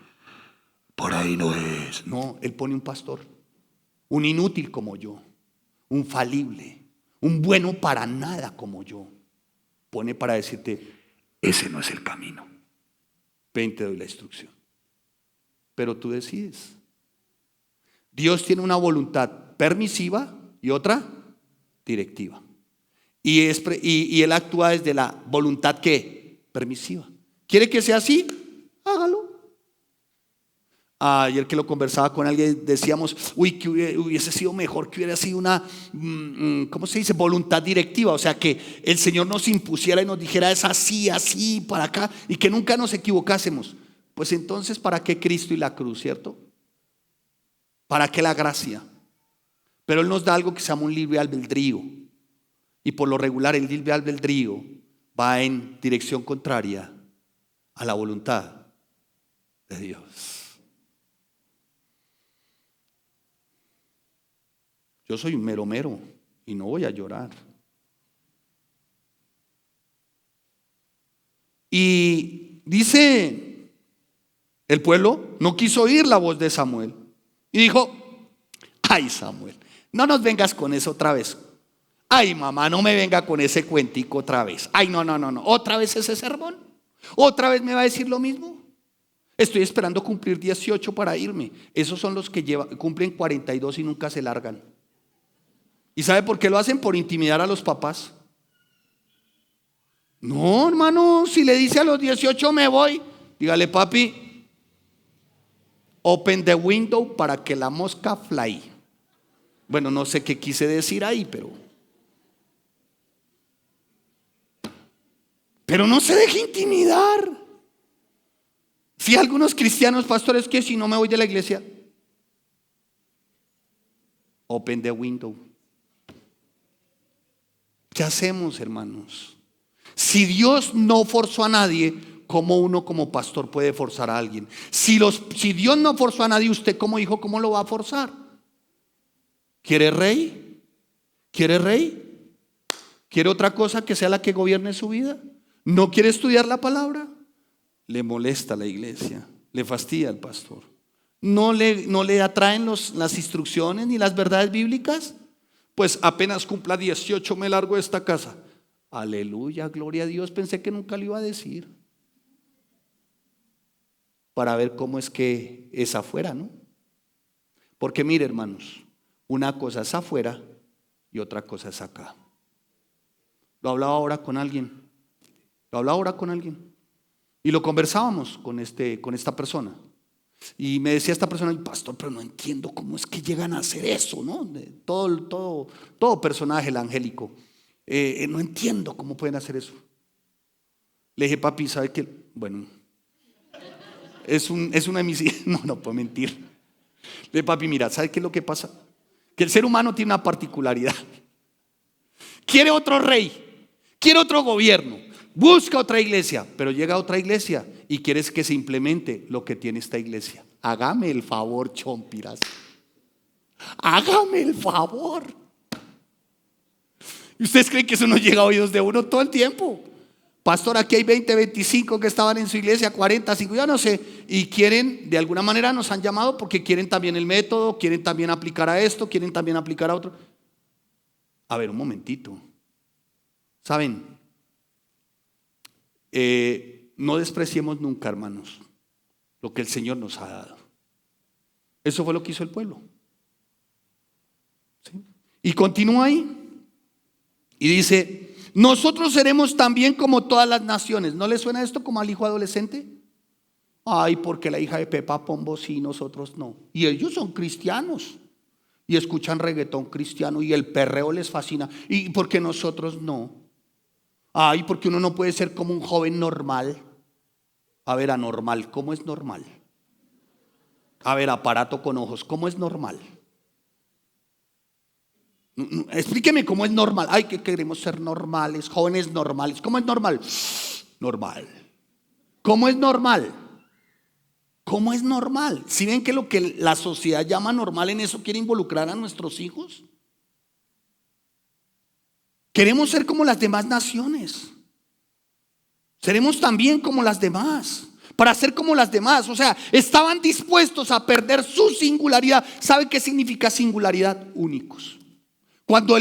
por ahí no es. No, él pone un pastor, un inútil como yo, un falible, un bueno para nada como yo. Pone para decirte, ese no es el camino. Ven, te doy la instrucción. Pero tú decides. Dios tiene una voluntad permisiva y otra directiva. Y Él actúa desde la voluntad ¿qué? Permisiva. ¿Quiere que sea así? Hágalo. Ayer que lo conversaba con alguien decíamos, que hubiese sido mejor que hubiera sido una, ¿cómo se dice? Voluntad directiva. O sea, que el Señor nos impusiera y nos dijera es así, así, para acá, y que nunca nos equivocásemos. Pues entonces, ¿para qué Cristo y la cruz, cierto? ¿Para qué la gracia? Pero Él nos da algo que se llama un libre albedrío. Y por lo regular el libre albedrío va en dirección contraria a la voluntad de Dios. Yo soy un mero y no voy a llorar. Y dice, el pueblo no quiso oír la voz de Samuel. Y dijo, ay Samuel, no nos vengas con eso otra vez. Ay mamá, no me venga con ese cuentico otra vez. Ay no, otra vez ese sermón. Otra vez me va a decir lo mismo. Estoy esperando cumplir 18 para irme. Esos son los que cumplen 42 y nunca se largan. ¿Y sabe por qué lo hacen? Por intimidar a los papás. No, hermano, si le dice a los 18 me voy, dígale papi, open the window para que la mosca fly. Bueno, no sé qué quise decir ahí, pero no se deje intimidar. Si algunos cristianos, pastores, que si no me voy de la iglesia, open the window. ¿Qué hacemos, hermanos? Si Dios no forzó a nadie, ¿cómo uno como pastor puede forzar a alguien? Si Dios no forzó a nadie, usted como hijo, ¿cómo lo va a forzar? ¿Quiere rey? ¿Quiere rey? ¿Quiere otra cosa que sea la que gobierne su vida? ¿No quiere estudiar la palabra? Le molesta la iglesia, le fastidia al pastor. ¿No le atraen las instrucciones ni las verdades bíblicas? Pues apenas cumpla 18 me largo de esta casa. Aleluya, gloria a Dios. Pensé que nunca lo iba a decir. Para ver cómo es que es afuera, ¿no? Porque mire, hermanos, una cosa es afuera y otra cosa es acá. Lo hablaba ahora con alguien. Y lo conversábamos con esta persona. Y me decía esta persona, pastor, pero no entiendo cómo es que llegan a hacer eso, ¿no? Todo personaje, el angélico. No entiendo cómo pueden hacer eso. Le dije, papi, ¿sabe qué? Bueno, es una de mis hijas. No puedo mentir. Le dije, papi, mira, ¿sabe qué es lo que pasa? Que el ser humano tiene una particularidad. Quiere otro rey, quiere otro gobierno, busca otra iglesia, pero llega a otra iglesia y quieres que se implemente lo que tiene esta iglesia. Hágame el favor, chompiras. Hágame el favor. ¿Y ustedes creen que eso no llega a oídos de uno todo el tiempo? Pastor, aquí hay 20, 25 que estaban en su iglesia, 40, 5, yo no sé. Y quieren, de alguna manera nos han llamado porque quieren también el método, quieren también aplicar a esto, quieren también aplicar a otro. A ver, un momentito. ¿Saben? No despreciemos nunca, hermanos, lo que el Señor nos ha dado. Eso fue lo que hizo el pueblo. ¿Sí? Y continúa ahí. Y dice, nosotros seremos también como todas las naciones. ¿No le suena esto como al hijo adolescente? Ay, porque la hija de Pepa Pombo sí, nosotros no. Y ellos son cristianos y escuchan reggaetón cristiano y el perreo les fascina. ¿Y porque nosotros no? Ay, porque uno no puede ser como un joven normal. A ver, anormal, ¿cómo es normal? A ver, aparato con ojos, ¿cómo es normal? Explíqueme cómo es normal. Ay, que queremos ser normales, jóvenes normales. ¿Cómo es normal? Normal. ¿Cómo es normal? ¿Cómo es normal? ¿Sí ven que lo que la sociedad llama normal, en eso quiere involucrar a nuestros hijos? Queremos ser como las demás naciones. Seremos también como las demás. Para ser como las demás. O sea, estaban dispuestos a perder su singularidad. ¿Sabe qué significa singularidad? Únicos. Cuando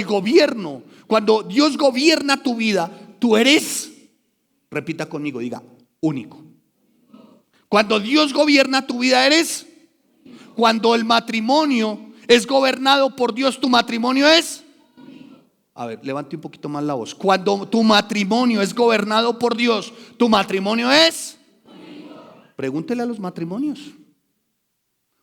Dios gobierna tu vida, tú eres, repita conmigo, diga, único. Cuando Dios gobierna tu vida, eres. Cuando el matrimonio es gobernado por Dios, tu matrimonio es. A ver, levante un poquito más la voz. Cuando tu matrimonio es gobernado por Dios, tu matrimonio es. Pregúntele a los matrimonios.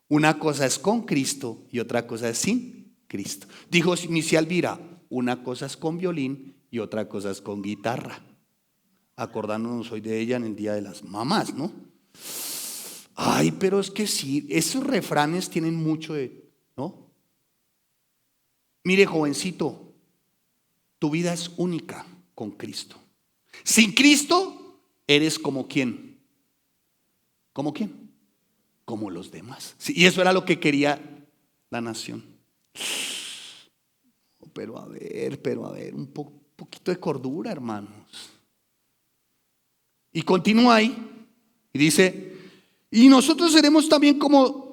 Una cosa es con Cristo y otra cosa es sin Cristo. Dijo Missy Alvira, una cosa es con violín y otra cosa es con guitarra. Acordándonos hoy de ella en el Día de las Mamás, ¿no? Ay, pero es que sí, esos refranes tienen mucho de ¿no? Mire, jovencito, tu vida es única con Cristo. Sin Cristo eres como ¿quién? ¿Como quién? Como los demás. Sí, y eso era lo que quería la nación. Pero a ver, un poquito de cordura, hermanos. Y continúa ahí y dice, y nosotros seremos también como,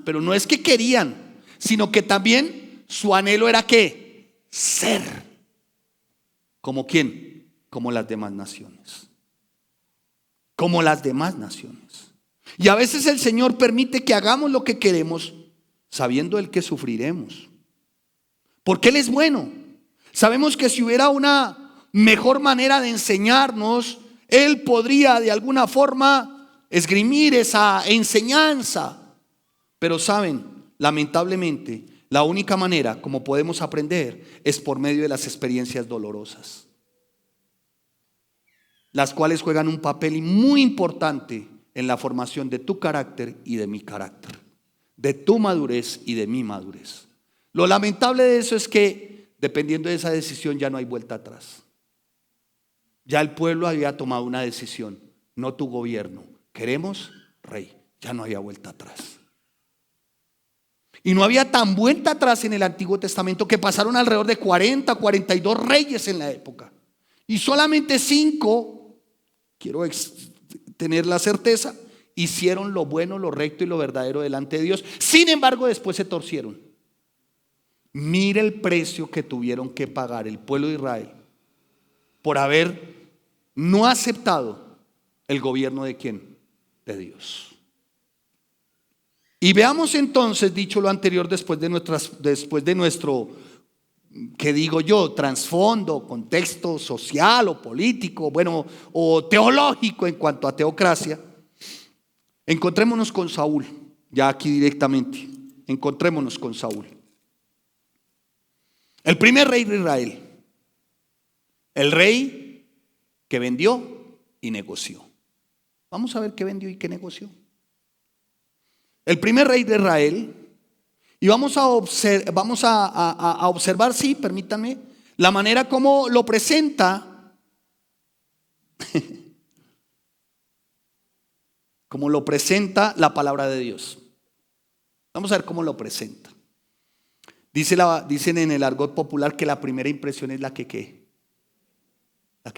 pero no es que querían, sino que también su anhelo era que ser. ¿Como quién? Como las demás naciones. Como las demás naciones. Y a veces el Señor permite que hagamos lo que queremos, sabiendo Él que sufriremos. Porque Él es bueno. Sabemos que si hubiera una mejor manera de enseñarnos, Él podría de alguna forma esgrimir esa enseñanza. Pero saben, lamentablemente, la única manera como podemos aprender es por medio de las experiencias dolorosas, las cuales juegan un papel muy importante en la formación de tu carácter y de mi carácter, de tu madurez y de mi madurez. Lo lamentable de eso es que dependiendo de esa decisión ya no hay vuelta atrás. Ya el pueblo había tomado una decisión, no tu gobierno. Queremos rey, ya no había vuelta atrás. Y no había tan vuelta atrás en el Antiguo Testamento, que pasaron alrededor de 40, 42 reyes en la época. Y solamente 5, quiero tener la certeza, hicieron lo bueno, lo recto y lo verdadero delante de Dios. Sin embargo, después se torcieron. Mire el precio que tuvieron que pagar el pueblo de Israel por haber no aceptado el gobierno de ¿quién? De Dios. Y veamos entonces, dicho lo anterior, después de nuestro, ¿qué digo yo? Trasfondo, contexto social o político, bueno, o teológico en cuanto a teocracia. Encontrémonos con Saúl, ya aquí directamente. Encontrémonos con Saúl. El primer rey de Israel. El rey que vendió y negoció. Vamos a ver qué vendió y qué negoció. El primer rey de Israel. Y vamos a observar, sí, permítanme, la manera como lo presenta. Como lo presenta la palabra de Dios. Vamos a ver cómo lo presenta. Dicen en el argot popular que la primera impresión es la que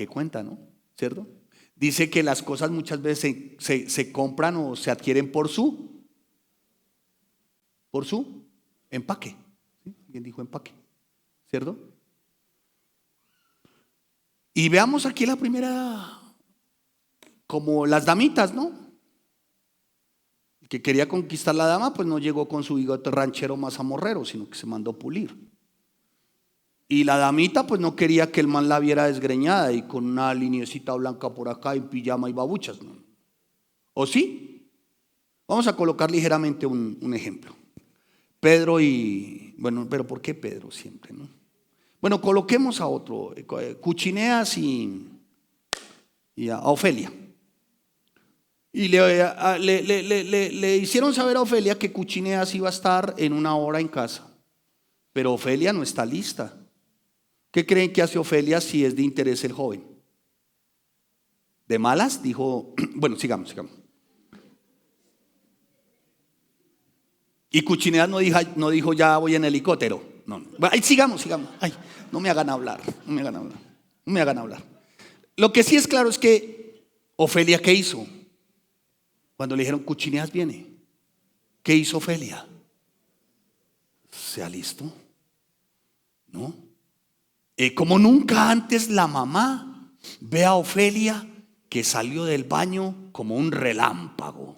cuenta, ¿no? ¿Cierto? Dice que las cosas muchas veces se compran o se adquieren por su empaque. ¿Sí? ¿Quién dijo empaque? ¿Cierto? Y veamos aquí la primera, como las damitas, ¿no? El que quería conquistar la dama, pues no llegó con su bigote ranchero más amorrero, sino que se mandó pulir. Y la damita pues no quería que el man la viera desgreñada y con una liniecita blanca por acá y pijama y babuchas, ¿no? ¿O sí? Vamos a colocar ligeramente un ejemplo. Pedro y, bueno, pero ¿por qué Pedro siempre, no? Bueno, coloquemos a otro, Cuchineas y a Ofelia. Y le hicieron saber a Ofelia que Cuchineas iba a estar en una hora en casa. Pero Ofelia no está lista. ¿Qué creen que hace Ofelia si es de interés el joven? ¿De malas? Dijo, bueno, sigamos. Y Cuchineas no dijo ya voy en helicóptero. No. Ay, sigamos. Ay, no me hagan hablar. Lo que sí es claro es que Ofelia, ¿qué hizo? Cuando le dijeron Cuchineas viene, ¿qué hizo Ofelia? ¿Se alistó? ¿No? Como nunca antes la mamá ve a Ofelia que salió del baño como un relámpago.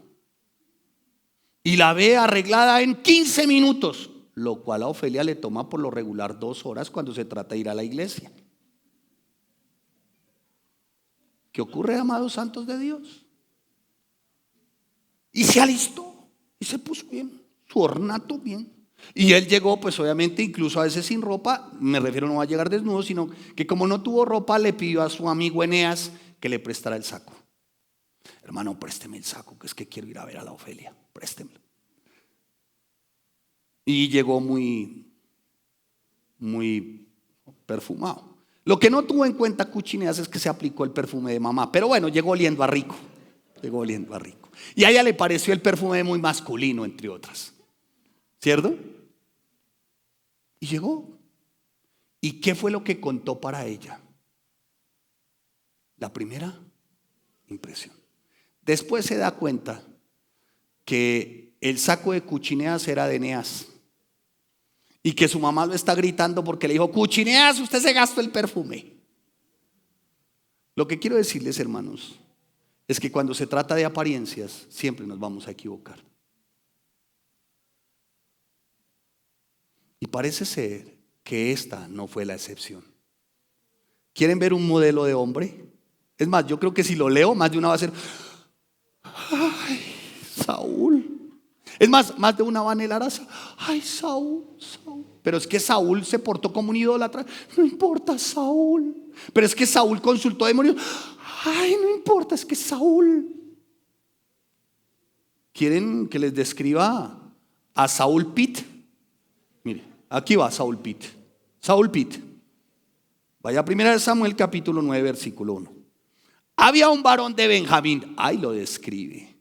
Y la ve arreglada en 15 minutos, lo cual a Ofelia le toma por lo regular 2 horas cuando se trata de ir a la iglesia. ¿Qué ocurre, amados santos de Dios? Y se alistó y se puso bien, su ornato bien. Y él llegó, pues obviamente, incluso a veces sin ropa. Me refiero, no va a llegar desnudo, sino que como no tuvo ropa, le pidió a su amigo Eneas que le prestara el saco. Hermano, présteme el saco, que es que quiero ir a ver a la Ofelia. Préstemelo. y llegó muy perfumado. Lo que no tuvo en cuenta Cuchineas es que se aplicó el perfume de mamá, pero bueno, llegó oliendo a rico. Llegó oliendo a rico. Y a ella le pareció el perfume muy masculino, entre otras. ¿Cierto? Y llegó. ¿Y qué fue lo que contó para ella? La primera impresión. Después se da cuenta que el saco de Cuchineas era de Eneas. Y que su mamá lo está gritando porque le dijo: Cuchineas, usted se gastó el perfume. Lo que quiero decirles, hermanos, es que cuando se trata de apariencias, siempre nos vamos a equivocar. Y parece ser que esta no fue la excepción. ¿Quieren ver un modelo de hombre? Es más, yo creo que si lo leo, más de una va a ser: ay, Saúl. Es más de una va a anhelar a Saúl. Ay, Saúl, Saúl. Pero es que Saúl se portó como un idólatra. No importa, Saúl. Pero es que Saúl consultó a demonios. Ay, no importa, es que Saúl. ¿Quieren que les describa a Saúl Pitt? Mire, aquí va Saúl Pitt. Saúl Pitt. Vaya a 1 Samuel capítulo 9 versículo 1. Había un varón de Benjamín. Ahí lo describe.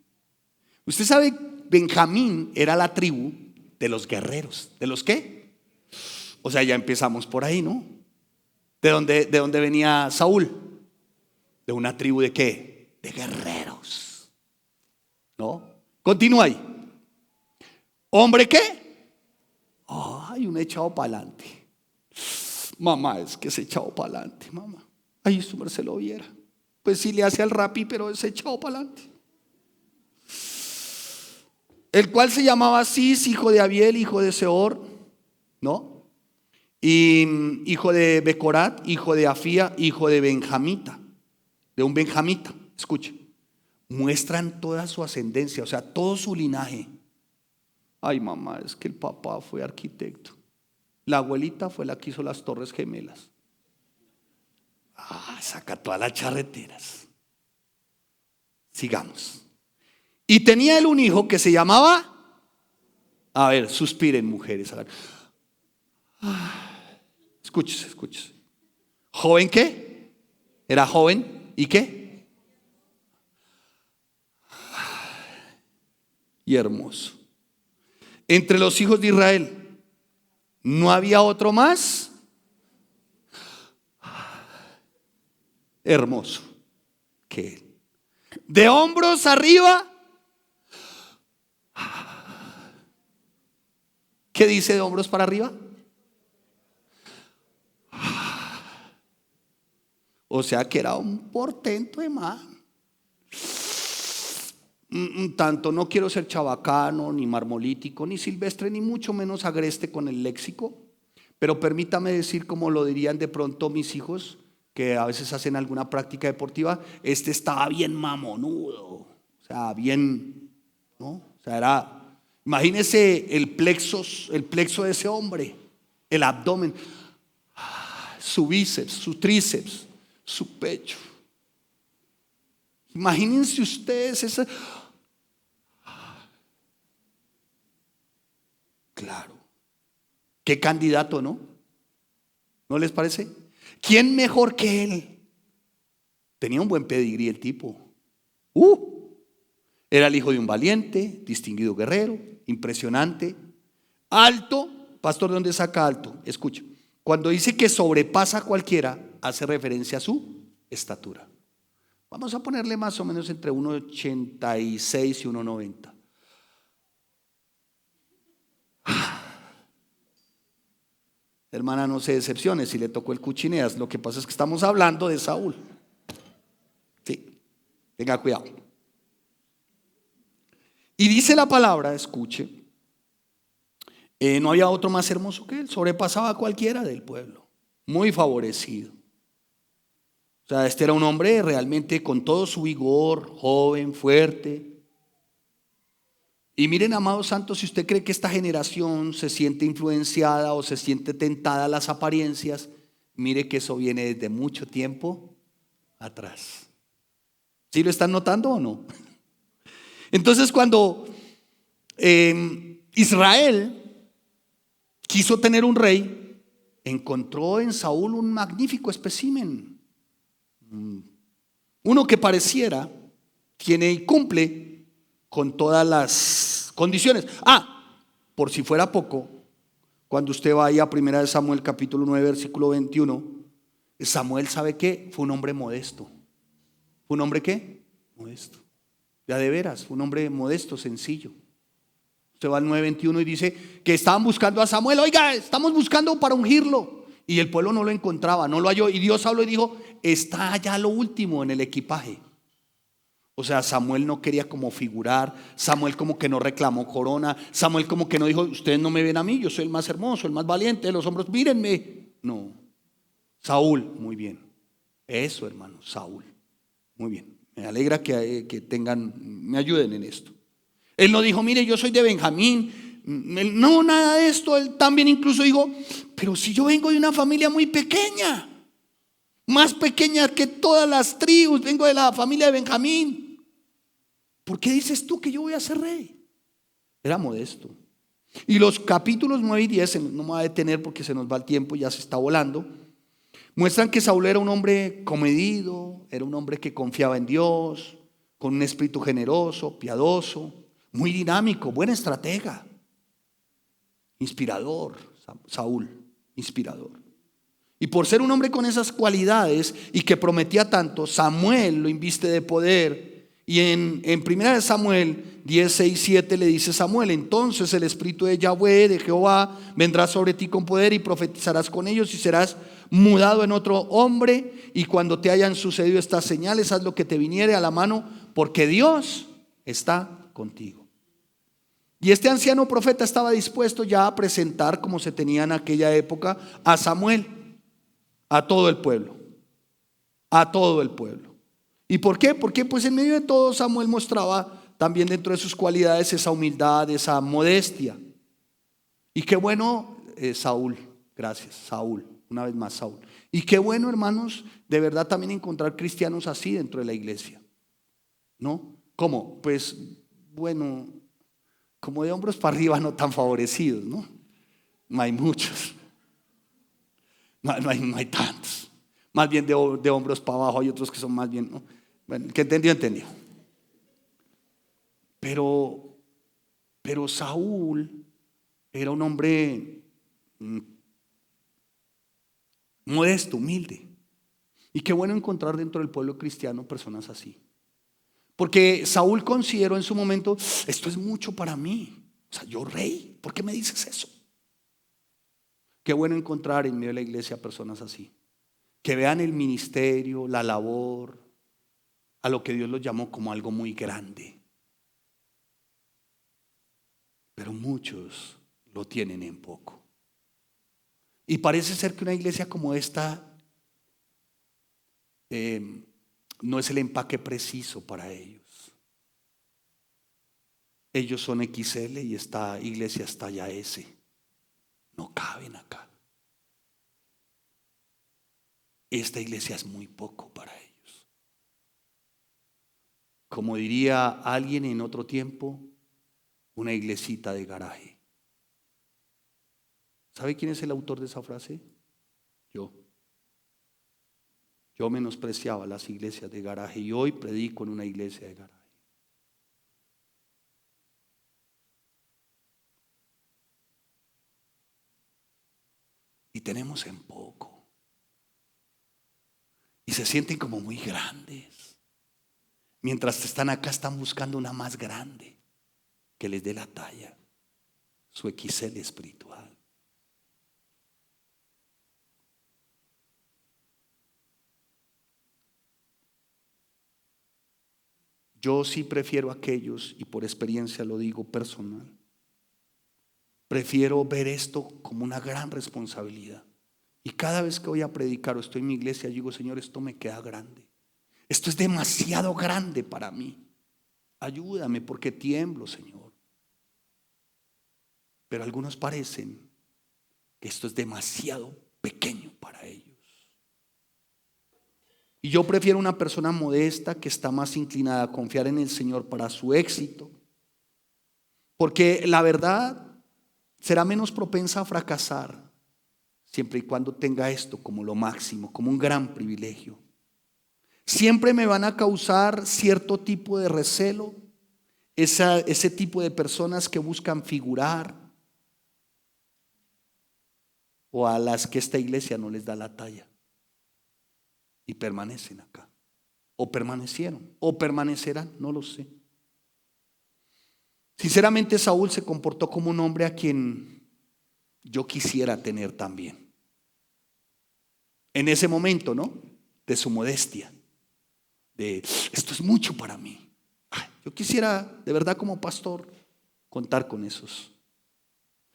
Usted sabe, Benjamín era la tribu de los guerreros. ¿De los qué? O sea, ya empezamos por ahí, ¿no? ¿De dónde venía Saúl? ¿De una tribu de qué? De guerreros. ¿No? Continúa ahí. ¿Hombre qué? Ay, un echado para adelante. Mamá, es que es echado para adelante, mamá. Ay, su merced lo viera. Pues sí le hace al rapi, pero es echado para adelante. El cual se llamaba Cis, hijo de Abiel, hijo de Seor, ¿no? Y hijo de Becorat, hijo de Afía, hijo de Benjamita, de un benjamita. Escuche, muestran toda su ascendencia, o sea, todo su linaje. Ay, mamá, es que el papá fue arquitecto. La abuelita fue la que hizo las Torres Gemelas. Saca todas las charreteras. Sigamos. Y tenía él un hijo que se llamaba, a ver, suspiren mujeres. Escúchese, escúchese. ¿Joven qué? Era joven, ¿y qué? Y hermoso. Entre los hijos de Israel no había otro más hermoso que él. De hombros arriba. ¿Qué dice de hombros para arriba? O sea que era un portento de man. Tanto no quiero ser chabacano, ni marmolítico, ni silvestre, ni mucho menos agreste con el léxico. Pero permítame decir, como lo dirían de pronto mis hijos, que a veces hacen alguna práctica deportiva: este estaba bien mamonudo. O sea, bien, ¿no? O sea, era, imagínese el plexo de ese hombre, el abdomen, su bíceps, su tríceps, su pecho. Imagínense ustedes esa. Claro. Qué candidato, ¿no? ¿No les parece? ¿Quién mejor que él? Tenía un buen pedigrí el tipo. Era el hijo de un valiente, distinguido guerrero, impresionante, alto. Pastor, ¿de dónde saca alto? Escucha. Cuando dice que sobrepasa a cualquiera, hace referencia a su estatura. Vamos a ponerle más o menos entre 1,86 y 1,90. Hermana, no se decepcione si le tocó el Cuchineas. Lo que pasa es que estamos hablando de Saúl. Sí, tenga cuidado. Y dice la palabra, escuche, no había otro más hermoso que él. Sobrepasaba a cualquiera del pueblo. Muy favorecido. O sea, este era un hombre realmente con todo su vigor, joven, fuerte. Y miren, amados santos, si usted cree que esta generación se siente influenciada o se siente tentada a las apariencias, mire que eso viene desde mucho tiempo atrás. ¿Sí lo están notando o no? Entonces, cuando Israel quiso tener un rey, encontró en Saúl un magnífico espécimen. Uno que pareciera, tiene y cumple con todas las condiciones. Por si fuera poco, cuando usted vaya a 1 Samuel capítulo 9 versículo 21, Samuel, ¿sabe qué? Fue un hombre modesto. ¿Fue un hombre qué? Modesto. Ya de veras, fue un hombre modesto, sencillo. Usted va al 9:21 y dice que estaban buscando a Samuel. Oiga, estamos buscando para ungirlo. Y el pueblo no lo encontraba, no lo halló. Y Dios habló y dijo, está allá lo último en el equipaje. O sea, Samuel no quería como figurar. Samuel como que no reclamó corona. Samuel como que no dijo, ustedes no me ven a mí, yo soy el más hermoso, el más valiente de los hombres, mírenme. No. Saúl, muy bien. Eso, hermano, Saúl. Muy bien. Me alegra que me ayuden en esto. Él no dijo, mire, yo soy de Benjamín. No, nada de esto. Él también incluso dijo, pero si yo vengo de una familia muy pequeña, más pequeña que todas las tribus, vengo de la familia de Benjamín, ¿por qué dices tú que yo voy a ser rey? Era modesto. Y los capítulos 9 y 10, no me voy a detener porque se nos va el tiempo, ya se está volando, muestran que Saúl era un hombre comedido, era un hombre que confiaba en Dios, con un espíritu generoso, piadoso, muy dinámico, buen estratega, inspirador. Saúl, inspirador. Y por ser un hombre con esas cualidades y que prometía tanto, Samuel lo inviste de poder. Y en 1 Samuel 10, 6, 7 le dice Samuel, entonces el espíritu de Yahweh, de Jehová, vendrá sobre ti con poder y profetizarás con ellos y serás mudado en otro hombre. Y cuando te hayan sucedido estas señales, haz lo que te viniere a la mano, porque Dios está contigo. Y este anciano profeta estaba dispuesto ya a presentar, como se tenía en aquella época, a Samuel, a todo el pueblo, a todo el pueblo. ¿Y por qué? Porque pues en medio de todo Samuel mostraba también dentro de sus cualidades esa humildad, esa modestia. Y qué bueno, Saúl, gracias, Saúl, una vez más Saúl. Y qué bueno, hermanos, de verdad también encontrar cristianos así dentro de la iglesia, ¿no? ¿Cómo? Pues bueno, como de hombros para arriba no tan favorecidos, ¿no? No hay muchos, no hay tantos. Más bien de hombros para abajo, hay otros que son más bien, ¿no? Bueno, el que entendió. Pero Saúl era un hombre modesto, humilde. Y qué bueno encontrar dentro del pueblo cristiano personas así. Porque Saúl consideró en su momento, esto es mucho para mí. O sea, yo rey, ¿por qué me dices eso? Qué bueno encontrar en medio de la iglesia personas así. Que vean el ministerio, la labor, a lo que Dios los llamó como algo muy grande. Pero muchos lo tienen en poco. Y parece ser que una iglesia como esta no es el empaque preciso para ellos. Ellos son XL y esta iglesia está ya S. No caben acá. Esta iglesia es muy poco para ellos. Como diría alguien en otro tiempo, una iglesita de garaje. ¿Sabe quién es el autor de esa frase? Yo menospreciaba las iglesias de garaje y hoy predico en una iglesia de garaje. Y tenemos en poco. Y se sienten como muy grandes. Mientras están acá, están buscando una más grande que les dé la talla, su XL espiritual. Yo sí prefiero a aquellos, y por experiencia lo digo personal, prefiero ver esto como una gran responsabilidad. Y cada vez que voy a predicar o estoy en mi iglesia, yo digo, Señor, esto me queda grande. Esto es demasiado grande para mí. Ayúdame porque tiemblo, Señor. Pero algunos parecen que esto es demasiado pequeño para ellos. Y yo prefiero una persona modesta que está más inclinada a confiar en el Señor para su éxito. Porque la verdad, será menos propensa a fracasar, siempre y cuando tenga esto como lo máximo, como un gran privilegio. Siempre me van a causar cierto tipo de recelo, ese tipo de personas que buscan figurar o a las que esta iglesia no les da la talla y permanecen acá, o permanecieron, o permanecerán, no lo sé. Sinceramente, Saúl se comportó como un hombre a quien yo quisiera tener también. En ese momento, ¿no? De su modestia, de esto es mucho para mí. Ay, yo quisiera, de verdad, como pastor, contar con esos.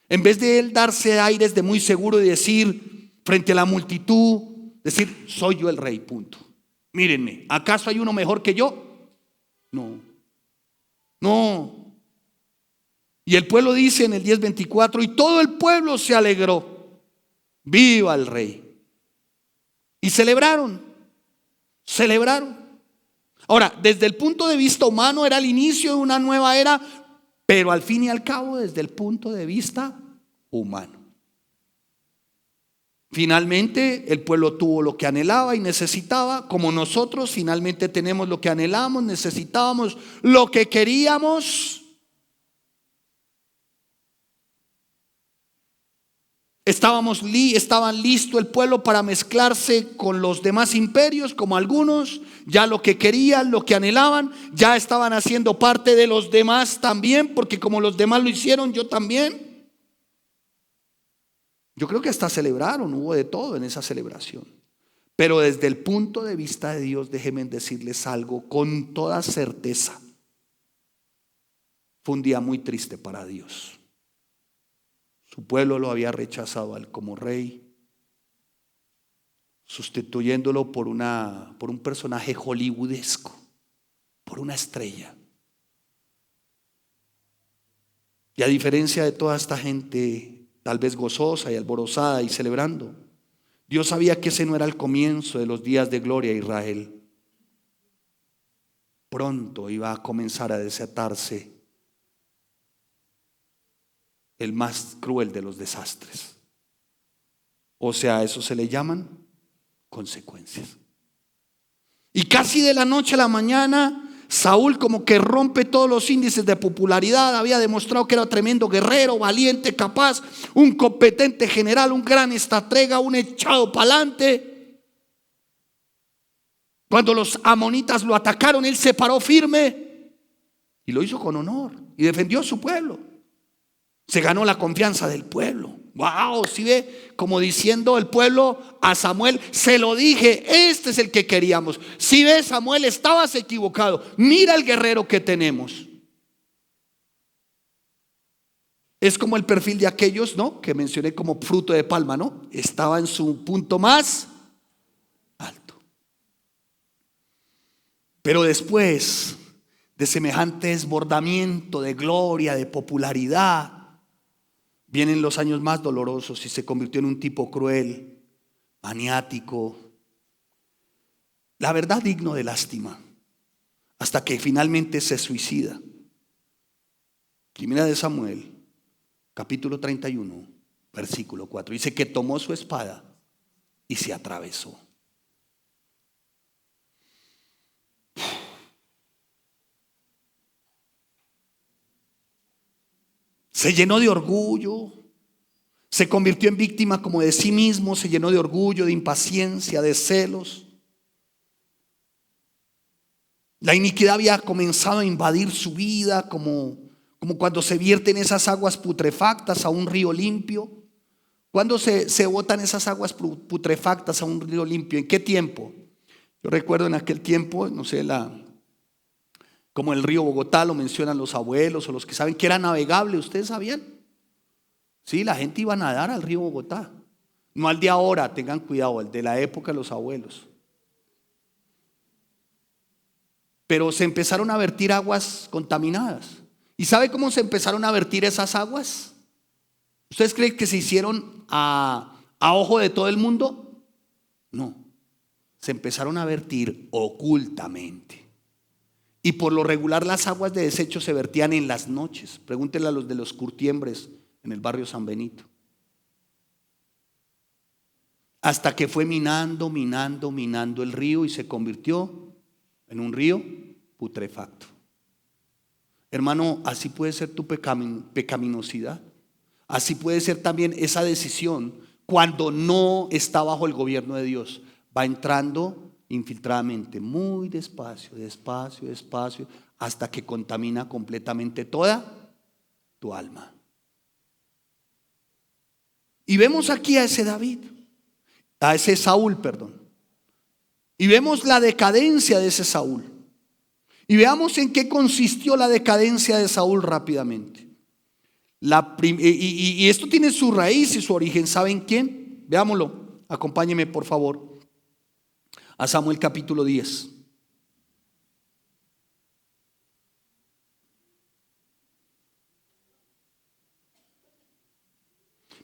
En vez de él darse aires de muy seguro y decir frente a la multitud, decir, soy yo el rey, punto. Mírenme, ¿acaso hay uno mejor que yo? No, no. Y el pueblo dice en el 10:24, y todo el pueblo se alegró, viva el rey. Y celebraron. Ahora, desde el punto de vista humano era el inicio de una nueva era, pero al fin y al cabo desde el punto de vista humano. Finalmente el pueblo tuvo lo que anhelaba y necesitaba, como nosotros finalmente tenemos lo que anhelamos, necesitábamos, lo que queríamos. Estaban listo el pueblo para mezclarse con los demás imperios, como algunos, ya lo que querían, lo que anhelaban, ya estaban haciendo parte de los demás también, porque como los demás lo hicieron, yo también. Yo creo que hasta celebraron, hubo de todo en esa celebración. Pero desde el punto de vista de Dios, déjenme decirles algo con toda certeza. Fue un día muy triste para Dios. Su pueblo lo había rechazado a él como rey, sustituyéndolo por un personaje hollywoodesco, por una estrella. Y a diferencia de toda esta gente, tal vez gozosa y alborozada y celebrando, Dios sabía que ese no era el comienzo de los días de gloria de Israel. Pronto iba a comenzar a desatarse el más cruel de los desastres. O sea, a eso se le llaman consecuencias. Y casi de la noche a la mañana, Saúl como que rompe todos los índices de popularidad. Había demostrado que era tremendo guerrero, valiente, capaz, un competente general, un gran estratega, un echado para adelante. Cuando los amonitas lo atacaron, él se paró firme y lo hizo con honor y defendió a su pueblo. Se ganó la confianza del pueblo. Wow, ¿sí ve? Como diciendo el pueblo a Samuel, se lo dije, este es el que queríamos. Si ve, Samuel, estabas equivocado. Mira el guerrero que tenemos. Es como el perfil de aquellos, ¿no? Que mencioné como fruto de palma, ¿no? Estaba en su punto más alto. Pero después de semejante desbordamiento de gloria, de popularidad, vienen los años más dolorosos y se convirtió en un tipo cruel, maniático, la verdad digno de lástima, hasta que finalmente se suicida. Primera de Samuel, capítulo 31, versículo 4. Dice que tomó su espada y se atravesó. Se llenó de orgullo, se convirtió en víctima como de sí mismo, se llenó de orgullo, de impaciencia, de celos. La iniquidad había comenzado a invadir su vida como cuando se vierten esas aguas putrefactas a un río limpio. ¿Cuándo se botan esas aguas putrefactas a un río limpio? ¿En qué tiempo? Yo recuerdo en aquel tiempo, no sé, como el río Bogotá, lo mencionan los abuelos o los que saben que era navegable. ¿Ustedes sabían? Sí, la gente iba a nadar al río Bogotá. No al de ahora, tengan cuidado, al de la época de los abuelos. Pero se empezaron a vertir aguas contaminadas. ¿Y sabe cómo se empezaron a vertir esas aguas? ¿Ustedes creen que se hicieron a ojo de todo el mundo? No, se empezaron a vertir ocultamente. Y por lo regular las aguas de desecho se vertían en las noches. Pregúntenle a los de los curtiembres en el barrio San Benito. Hasta que fue minando el río y se convirtió en un río putrefacto. Hermano, así puede ser tu pecaminosidad. Así puede ser también esa decisión cuando no está bajo el gobierno de Dios. Va entrando infiltradamente, muy despacio, hasta que contamina completamente toda tu alma. Y vemos aquí a ese Saúl, perdón. Y vemos la decadencia de ese Saúl. Y veamos en qué consistió la decadencia de Saúl rápidamente. Y esto tiene su raíz y su origen. ¿Saben quién? Veámoslo. Acompáñenme por favor a Samuel capítulo 10.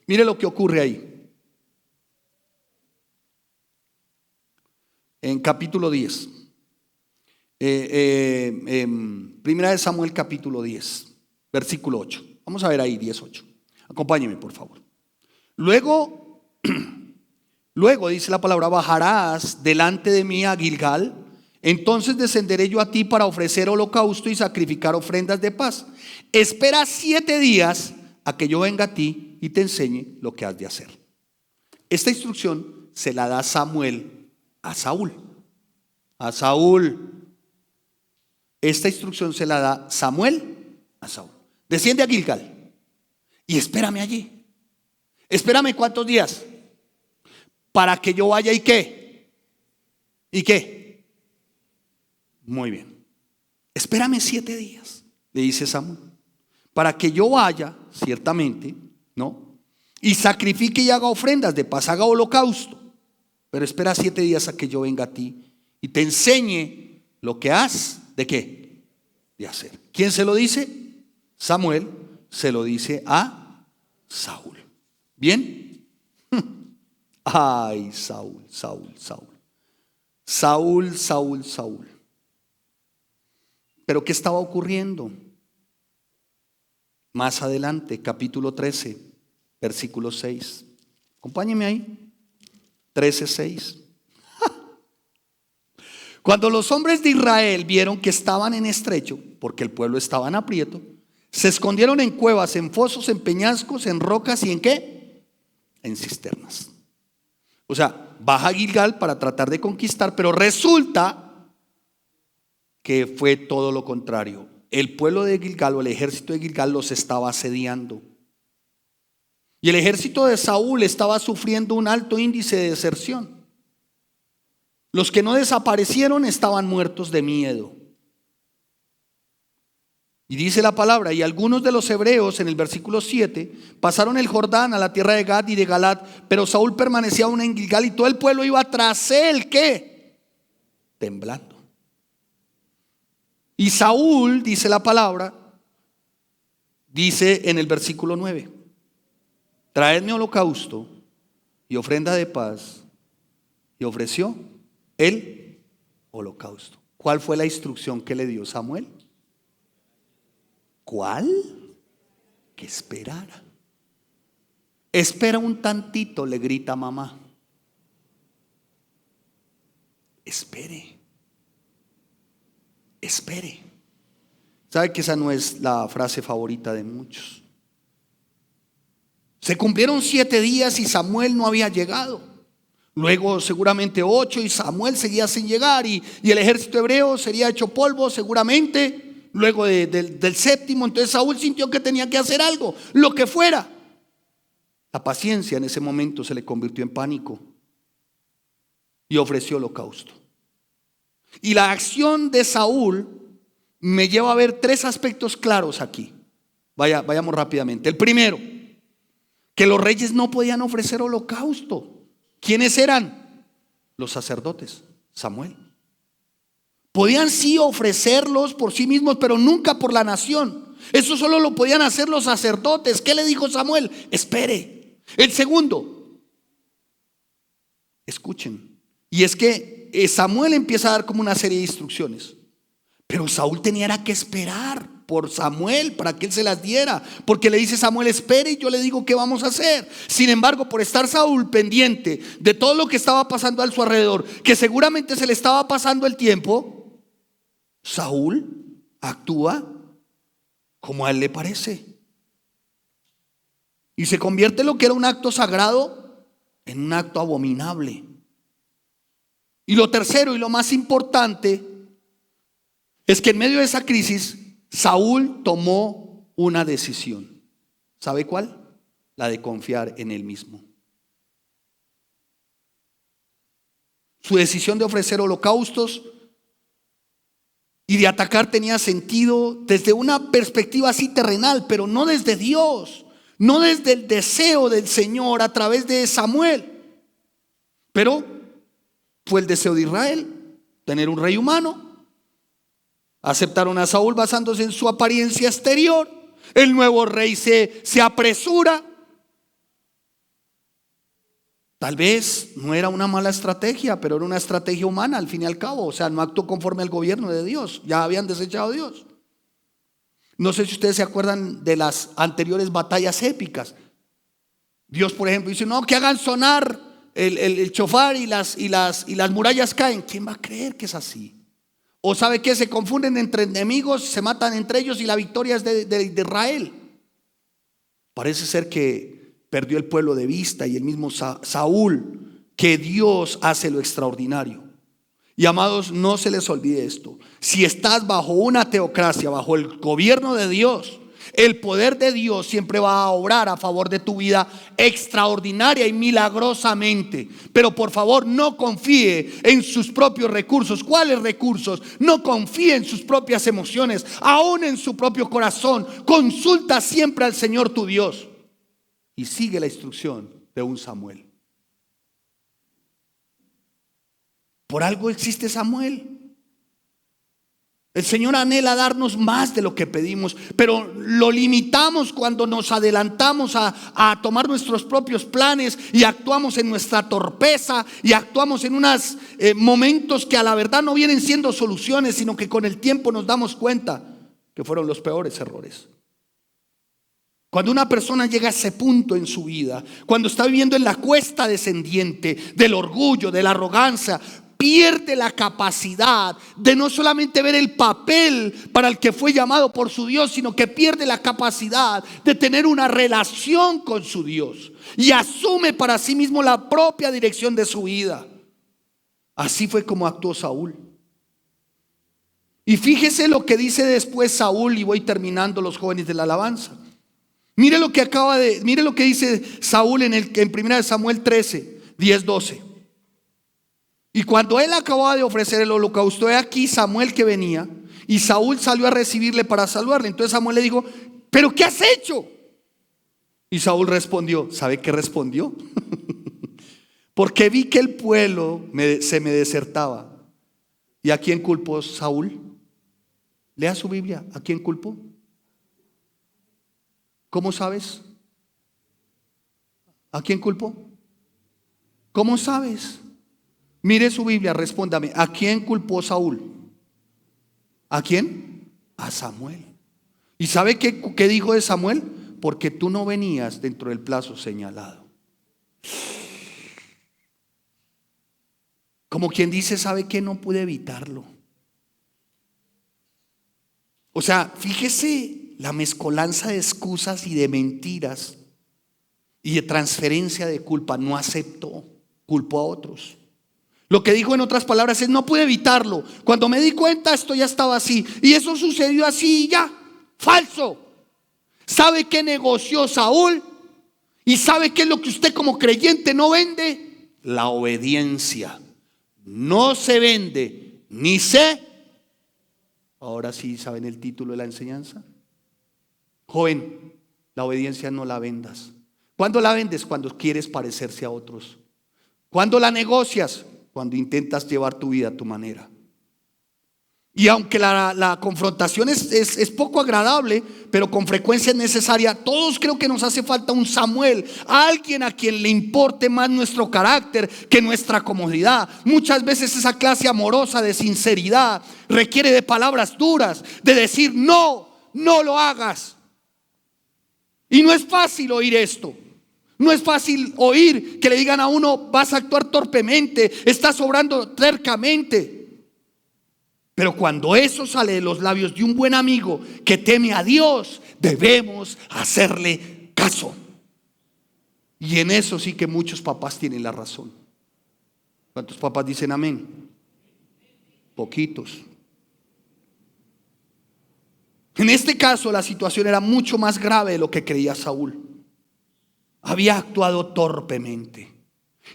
Mire lo que ocurre ahí. En capítulo 10. Primera de Samuel capítulo 10, versículo 8. Vamos a ver ahí 10:8. Acompáñenme por favor. Luego dice la palabra: bajarás delante de mí a Gilgal, entonces descenderé yo a ti para ofrecer holocausto y sacrificar ofrendas de paz. Espera 7 días a que yo venga a ti y te enseñe lo que has de hacer. Esta instrucción se la da Samuel a Saúl. Esta instrucción se la da Samuel a Saúl. Desciende a Gilgal y espérame allí. Espérame ¿cuántos días? Para que yo vaya y ¿qué? ¿Y qué? Muy bien. Espérame 7 días, le dice Samuel, para que yo vaya, ciertamente, ¿no? Y sacrifique y haga ofrendas de paz, haga holocausto. Pero espera 7 días a que yo venga a ti y te enseñe lo que has de qué, de hacer. ¿Quién se lo dice? Samuel se lo dice a Saúl. ¿Bien? Ay, Saúl. Pero ¿qué estaba ocurriendo? Más adelante, capítulo 13, versículo 6. Acompáñeme ahí. 13:6. Cuando los hombres de Israel vieron que estaban en estrecho, porque el pueblo estaba en aprieto, se escondieron en cuevas, en fosos, en peñascos, en rocas y ¿en qué? En cisternas. O sea, baja a Gilgal para tratar de conquistar, pero resulta que fue todo lo contrario. El pueblo de Gilgal o el ejército de Gilgal los estaba asediando. Y el ejército de Saúl estaba sufriendo un alto índice de deserción. Los que no desaparecieron estaban muertos de miedo. Y dice la palabra: y algunos de los hebreos, en el versículo 7, pasaron el Jordán a la tierra de Gad y de Galad, pero Saúl permanecía aún en Gilgal y todo el pueblo iba tras él, ¿qué? Temblando. Y Saúl, dice la palabra, dice en el versículo 9: traedme holocausto y ofrenda de paz. Y ofreció el holocausto. ¿Cuál fue la instrucción que le dio Samuel? ¿Cuál? Que esperara. Espera un tantito, le grita mamá. Espere. ¿Sabe que esa no es la frase favorita de muchos? Se cumplieron 7 días y Samuel no había llegado. Luego seguramente 8 y Samuel seguía sin llegar y el ejército hebreo sería hecho polvo seguramente luego del 7º. Entonces Saúl sintió que tenía que hacer algo, lo que fuera. La paciencia en ese momento se le convirtió en pánico y ofreció holocausto. Y la acción de Saúl me lleva a ver 3 aspectos claros aquí. Vayamos rápidamente. El primero, que los reyes no podían ofrecer holocausto. ¿Quiénes eran? Los sacerdotes. Samuel. Podían sí ofrecerlos por sí mismos, pero nunca por la nación. Eso solo lo podían hacer los sacerdotes. ¿Qué le dijo Samuel? Espere. El segundo, escuchen. Y es que Samuel empieza a dar como una serie de instrucciones, pero Saúl tenía que esperar. por Samuel para que él se las diera, porque le dice Samuel: espere y yo le digo qué vamos a hacer. Sin embargo, por estar Saúl pendiente de todo lo que estaba pasando a su alrededor, que seguramente se le estaba pasando el tiempo, Saúl actúa como a él le parece y se convierte lo que era un acto sagrado en un acto abominable. Y lo tercero y lo más importante es que en medio de esa crisis Saúl tomó una decisión. ¿Sabe cuál? La de confiar en él mismo. Su decisión de ofrecer holocaustos y de atacar tenía sentido desde una perspectiva así terrenal, pero no desde Dios, no desde el deseo del Señor a través de Samuel. Pero fue el deseo de Israel, tener un rey humano. Aceptaron a Saúl basándose en su apariencia exterior. El nuevo rey se apresura. Tal vez no era una mala estrategia, pero era una estrategia humana al fin y al cabo. O sea, no actuó conforme al gobierno de Dios. Ya habían desechado a Dios. No sé si ustedes se acuerdan de las anteriores batallas épicas. Dios, por ejemplo, dice: no, que hagan sonar el shofar y las murallas caen. ¿Quién va a creer que es así? ¿O sabe qué? Se confunden entre enemigos, se matan entre ellos y la victoria es de Israel. Parece ser que perdió el pueblo de vista y el mismo Saúl, que Dios hace lo extraordinario. Y amados, no se les olvide esto: si estás bajo una teocracia, bajo el gobierno de Dios, el poder de Dios siempre va a obrar a favor de tu vida extraordinaria y milagrosamente. Pero por favor, no confíe en sus propios recursos. ¿Cuáles recursos? No confíe en sus propias emociones, aún en su propio corazón. Consulta siempre al Señor tu Dios y sigue la instrucción de un Samuel. Por algo existe Samuel. El Señor anhela darnos más de lo que pedimos, pero lo limitamos cuando nos adelantamos a tomar nuestros propios planes y actuamos en nuestra torpeza y actuamos en unos momentos que a la verdad no vienen siendo soluciones, sino que con el tiempo nos damos cuenta que fueron los peores errores. Cuando una persona llega a ese punto en su vida, cuando está viviendo en la cuesta descendiente del orgullo, de la arrogancia, pierde la capacidad de no solamente ver el papel para el que fue llamado por su Dios, sino que pierde la capacidad de tener una relación con su Dios y asume para sí mismo la propia dirección de su vida. Así fue como actuó Saúl. Y fíjese lo que dice después Saúl, y voy terminando, los jóvenes de la alabanza. Mire lo que dice Saúl en 1 Samuel 13, 10, 12. Y cuando él acababa de ofrecer el holocausto, he aquí Samuel que venía, y Saúl salió a recibirle para saludarle. Entonces Samuel le dijo: ¿pero qué has hecho? Y Saúl respondió, ¿sabe qué respondió? Porque vi que el pueblo se me desertaba. ¿Y a quién culpó Saúl? Lea su Biblia. ¿A quién culpó? ¿Cómo sabes? ¿A quién culpó? ¿Cómo sabes? Mire su Biblia, respóndame. ¿A quién culpó Saúl? ¿A quién? A Samuel. ¿Y sabe qué dijo de Samuel? Porque tú no venías dentro del plazo señalado. Como quien dice, ¿sabe qué? No pude evitarlo. O sea, fíjese la mezcolanza de excusas y de mentiras y de transferencia de culpa. No aceptó, culpó a otros. Lo que dijo en otras palabras es: no pude evitarlo. Cuando me di cuenta, esto ya estaba así. Y eso sucedió así y ya. Falso. ¿Sabe qué negoció Saúl? ¿Y sabe qué es lo que usted como creyente no vende? La obediencia. No se vende ni se. Ahora sí saben el título de la enseñanza. Joven, la obediencia no la vendas. ¿Cuándo la vendes? Cuando quieres parecerse a otros. ¿Cuándo la negocias? Cuando intentas llevar tu vida a tu manera. Y aunque la confrontación es poco agradable, pero con frecuencia es necesaria, todos creo que nos hace falta un Samuel, alguien a quien le importe más nuestro carácter que nuestra comodidad. Muchas veces esa clase amorosa de sinceridad requiere de palabras duras, de decir no, no lo hagas. Y no es fácil oír esto. No es fácil oír que le digan a uno: vas a actuar torpemente, estás obrando tercamente. Pero cuando eso sale de los labios de un buen amigo que teme a Dios, debemos hacerle caso. Y en eso sí que muchos papás tienen la razón. ¿Cuántos papás dicen amén? Poquitos. En este caso la situación era mucho más grave de lo que creía Saúl. Había actuado torpemente.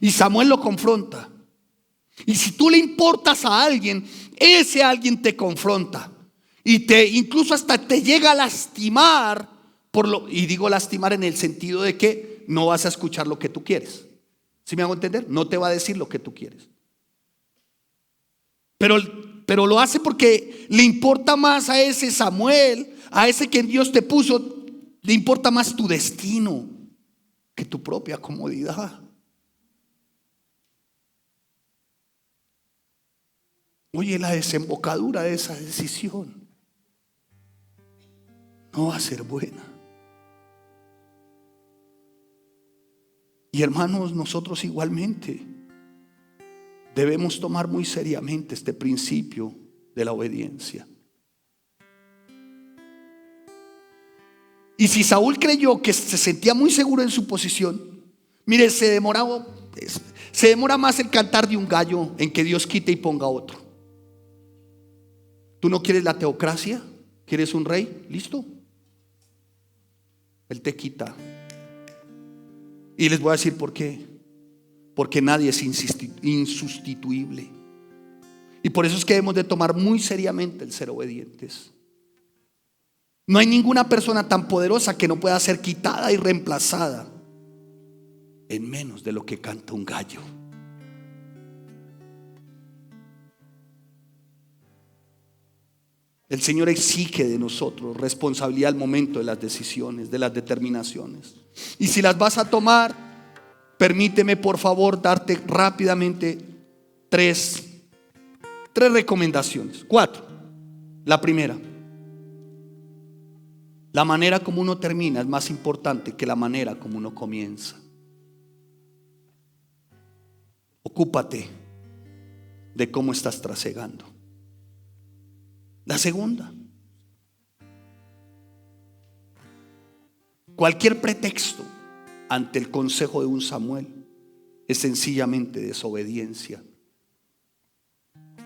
Y Samuel lo confronta. Y si tú le importas a alguien, ese alguien te confronta. Y incluso hasta te llega a lastimar. Y digo lastimar en el sentido de que no vas a escuchar lo que tú quieres. ¿Sí me hago entender? No te va a decir lo que tú quieres. Pero lo hace porque le importa más a ese Samuel, a ese que Dios te puso, le importa más tu destino que tu propia comodidad. Oye, la desembocadura de esa decisión no va a ser buena. Y hermanos, nosotros igualmente debemos tomar muy seriamente este principio de la obediencia. Y si Saúl creyó que se sentía muy seguro en su posición, mire, se demora más el cantar de un gallo en que Dios quite y ponga otro. ¿Tú no quieres la teocracia? ¿Quieres un rey? Listo. Él te quita. Y les voy a decir por qué. Porque nadie es insustituible. Y por eso es que debemos de tomar muy seriamente el ser obedientes. No hay ninguna persona tan poderosa que no pueda ser quitada y reemplazada en menos de lo que canta un gallo. El Señor exige de nosotros responsabilidad al momento de las decisiones, de las determinaciones. Y si las vas a tomar, permíteme por favor darte rápidamente tres recomendaciones. 4. La primera: la manera como uno termina es más importante que la manera como uno comienza. Ocúpate de cómo estás trasegando. La segunda: cualquier pretexto ante el consejo de un Samuel es sencillamente desobediencia,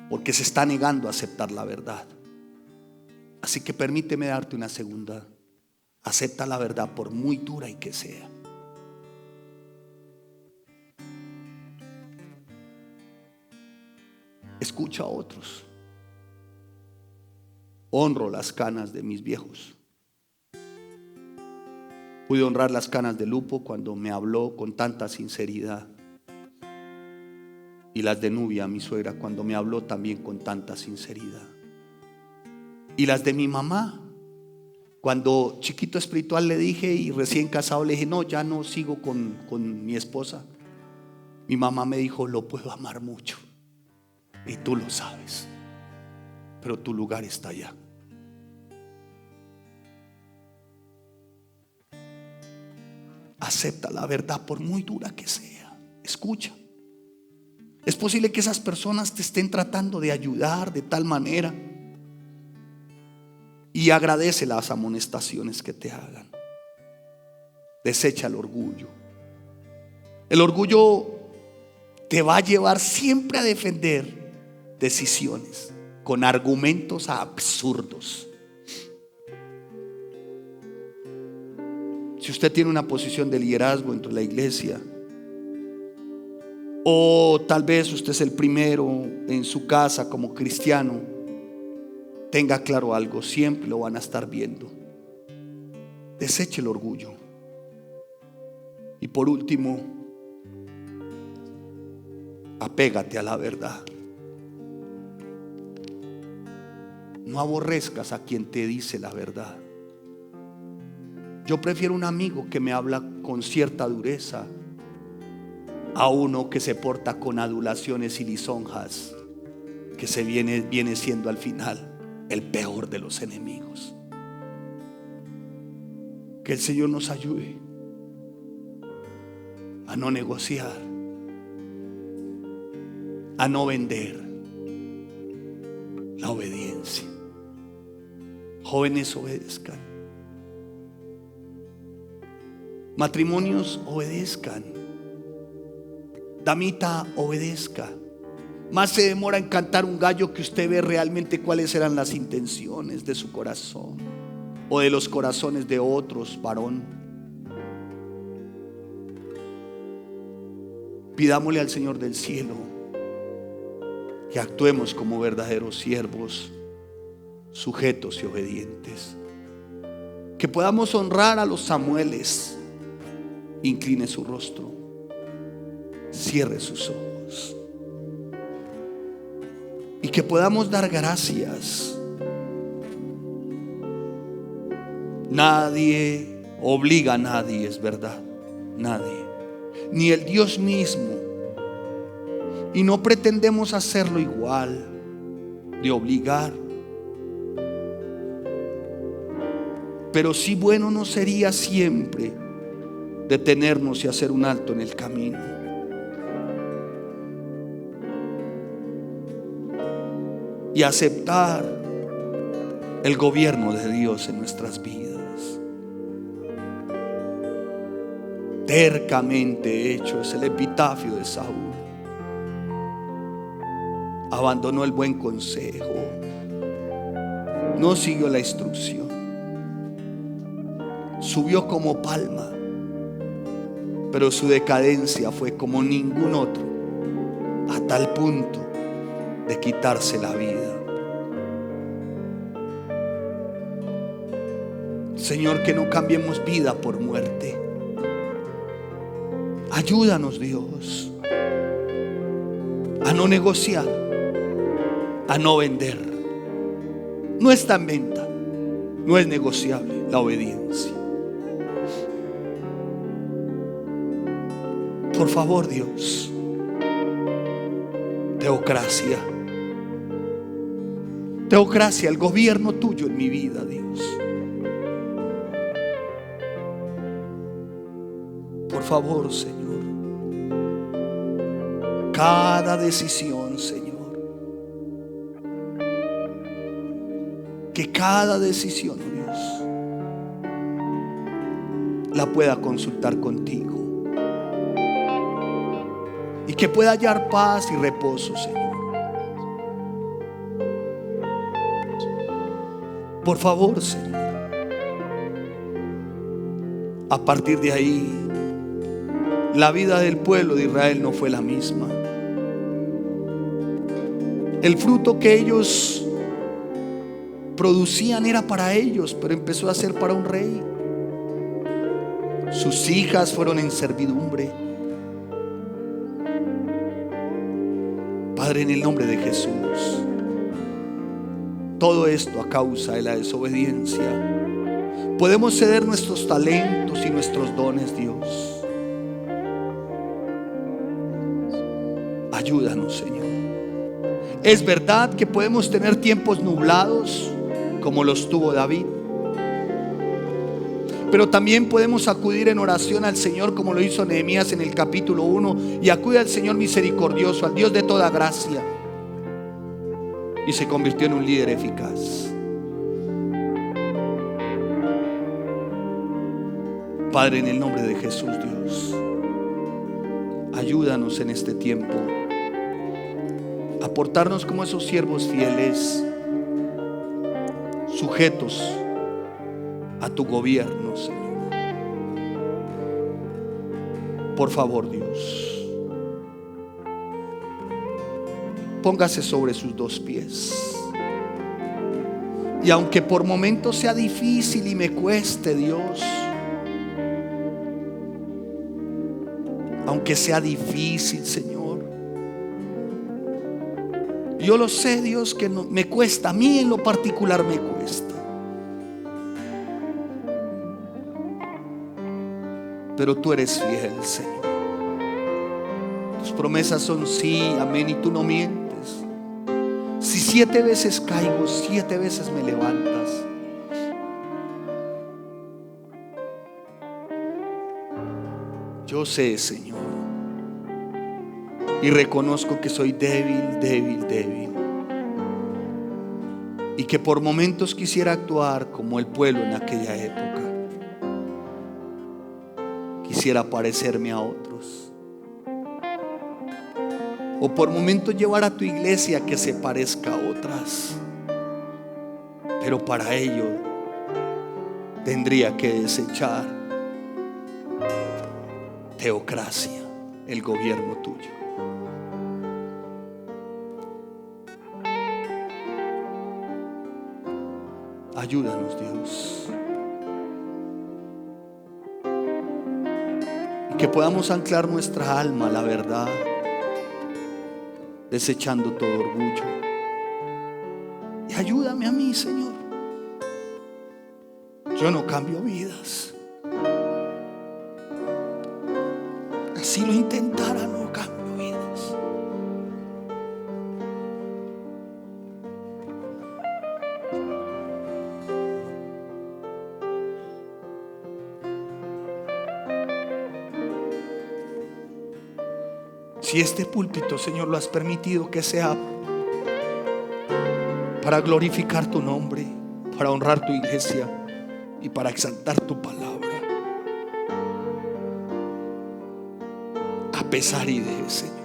porque se está negando a aceptar la verdad. Así que permíteme darte una segunda: acepta la verdad por muy dura y que sea. Escucha a otros. Honro las canas de mis viejos. Pude honrar las canas de Lupo cuando me habló con tanta sinceridad, y las de Nubia, mi suegra, cuando me habló también con tanta sinceridad, y las de mi mamá cuando chiquito espiritual le dije, y recién casado le dije: no, ya no sigo con mi esposa. Mi mamá me dijo: lo puedo amar mucho y tú lo sabes, pero tu lugar está allá. Acepta la verdad por muy dura que sea. Escucha. Es posible que esas personas te estén tratando de ayudar de tal manera, y agradece las amonestaciones que te hagan. Desecha el orgullo. El orgullo te va a llevar siempre a defender decisiones con argumentos absurdos. Si usted tiene una posición de liderazgo dentro de la iglesia, o tal vez usted es el primero en su casa como cristiano, tenga claro algo: siempre lo van a estar viendo. Deseche el orgullo. Y por último, apégate a la verdad. No aborrezcas a quien te dice la verdad. Yo prefiero un amigo que me habla con cierta dureza a uno que se porta con adulaciones y lisonjas, que viene siendo al final el peor de los enemigos. Que el Señor nos ayude a no negociar, a no vender la obediencia. Jóvenes, obedezcan. Matrimonios, obedezcan. Damita, obedezca. Más se demora en cantar un gallo que usted ve realmente cuáles eran las intenciones de su corazón o de los corazones de otros, varón. Pidámosle al Señor del cielo que actuemos como verdaderos siervos, sujetos y obedientes. Que podamos honrar a los Samueles. Incline su rostro, cierre sus ojos, y que podamos dar gracias. Nadie obliga a nadie, es verdad, nadie, ni el Dios mismo, y no pretendemos hacerlo igual, de obligar. Pero sí bueno no sería siempre detenernos y hacer un alto en el camino. Y aceptar el gobierno de Dios en nuestras vidas. Tercamente hecho es el epitafio de Saúl. Abandonó el buen consejo, no siguió la instrucción, subió como palma, pero su decadencia fue como ningún otro, a tal punto de quitarse la vida. Señor, que no cambiemos vida por muerte. Ayúdanos, Dios, a no negociar, a no vender. No está en venta, no es negociable la obediencia. Por favor, Dios, teocracia, teocracia, el gobierno tuyo en mi vida, Dios. Por favor, Señor, cada decisión, Señor, que cada decisión, Dios, la pueda consultar contigo. Y que pueda hallar paz y reposo, Señor. Por favor, Señor. A partir de ahí, la vida del pueblo de Israel no fue la misma. El fruto que ellos producían era para ellos, pero empezó a ser para un rey. Sus hijas fueron en servidumbre. Padre, en el nombre de Jesús, todo esto a causa de la desobediencia. Podemos ceder nuestros talentos y nuestros dones, Dios. Ayúdanos, Señor. Es verdad que podemos tener tiempos nublados como los tuvo David, pero también podemos acudir en oración al Señor como lo hizo Nehemías en el capítulo 1, y acude al Señor misericordioso, al Dios de toda gracia, y se convirtió en un líder eficaz. Padre, en el nombre de Jesús, Dios, ayúdanos en este tiempo a portarnos como esos siervos fieles, sujetos a tu gobierno, Señor. Por favor, Dios, póngase sobre sus dos pies. Y aunque por momentos sea difícil y me cueste, Dios, aunque sea difícil, Señor, yo lo sé, Dios, que no, me cuesta, a mí en lo particular me cuesta. Pero tú eres fiel, Señor. Tus promesas son sí, amén, y tú no mientes. Si 7 veces caigo, 7 veces me levantas. Yo sé, Señor, y reconozco que soy débil, débil, débil, y que por momentos quisiera actuar como el pueblo en aquella época. Quisiera parecerme a otros, o por momentos llevar a tu iglesia que se parezca a otras, pero para ello tendría que desechar teocracia, el gobierno tuyo. Ayúdanos, Dios, y que podamos anclar nuestra alma a la verdad, desechando todo orgullo. Y ayúdame a mí, Señor. Yo no cambio vidas. Si lo intentara, no cambio vidas. Si este púlpito, Señor, lo has permitido que sea para glorificar tu nombre, para honrar tu iglesia y para exaltar tu palabra, a pesar y de, Señor,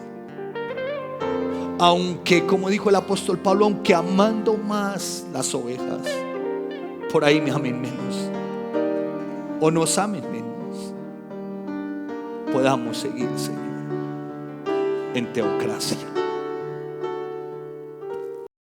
aunque, como dijo el apóstol Pablo, aunque amando más las ovejas, por ahí me amen menos o nos amen menos, podamos seguir, Señor, en teocracia.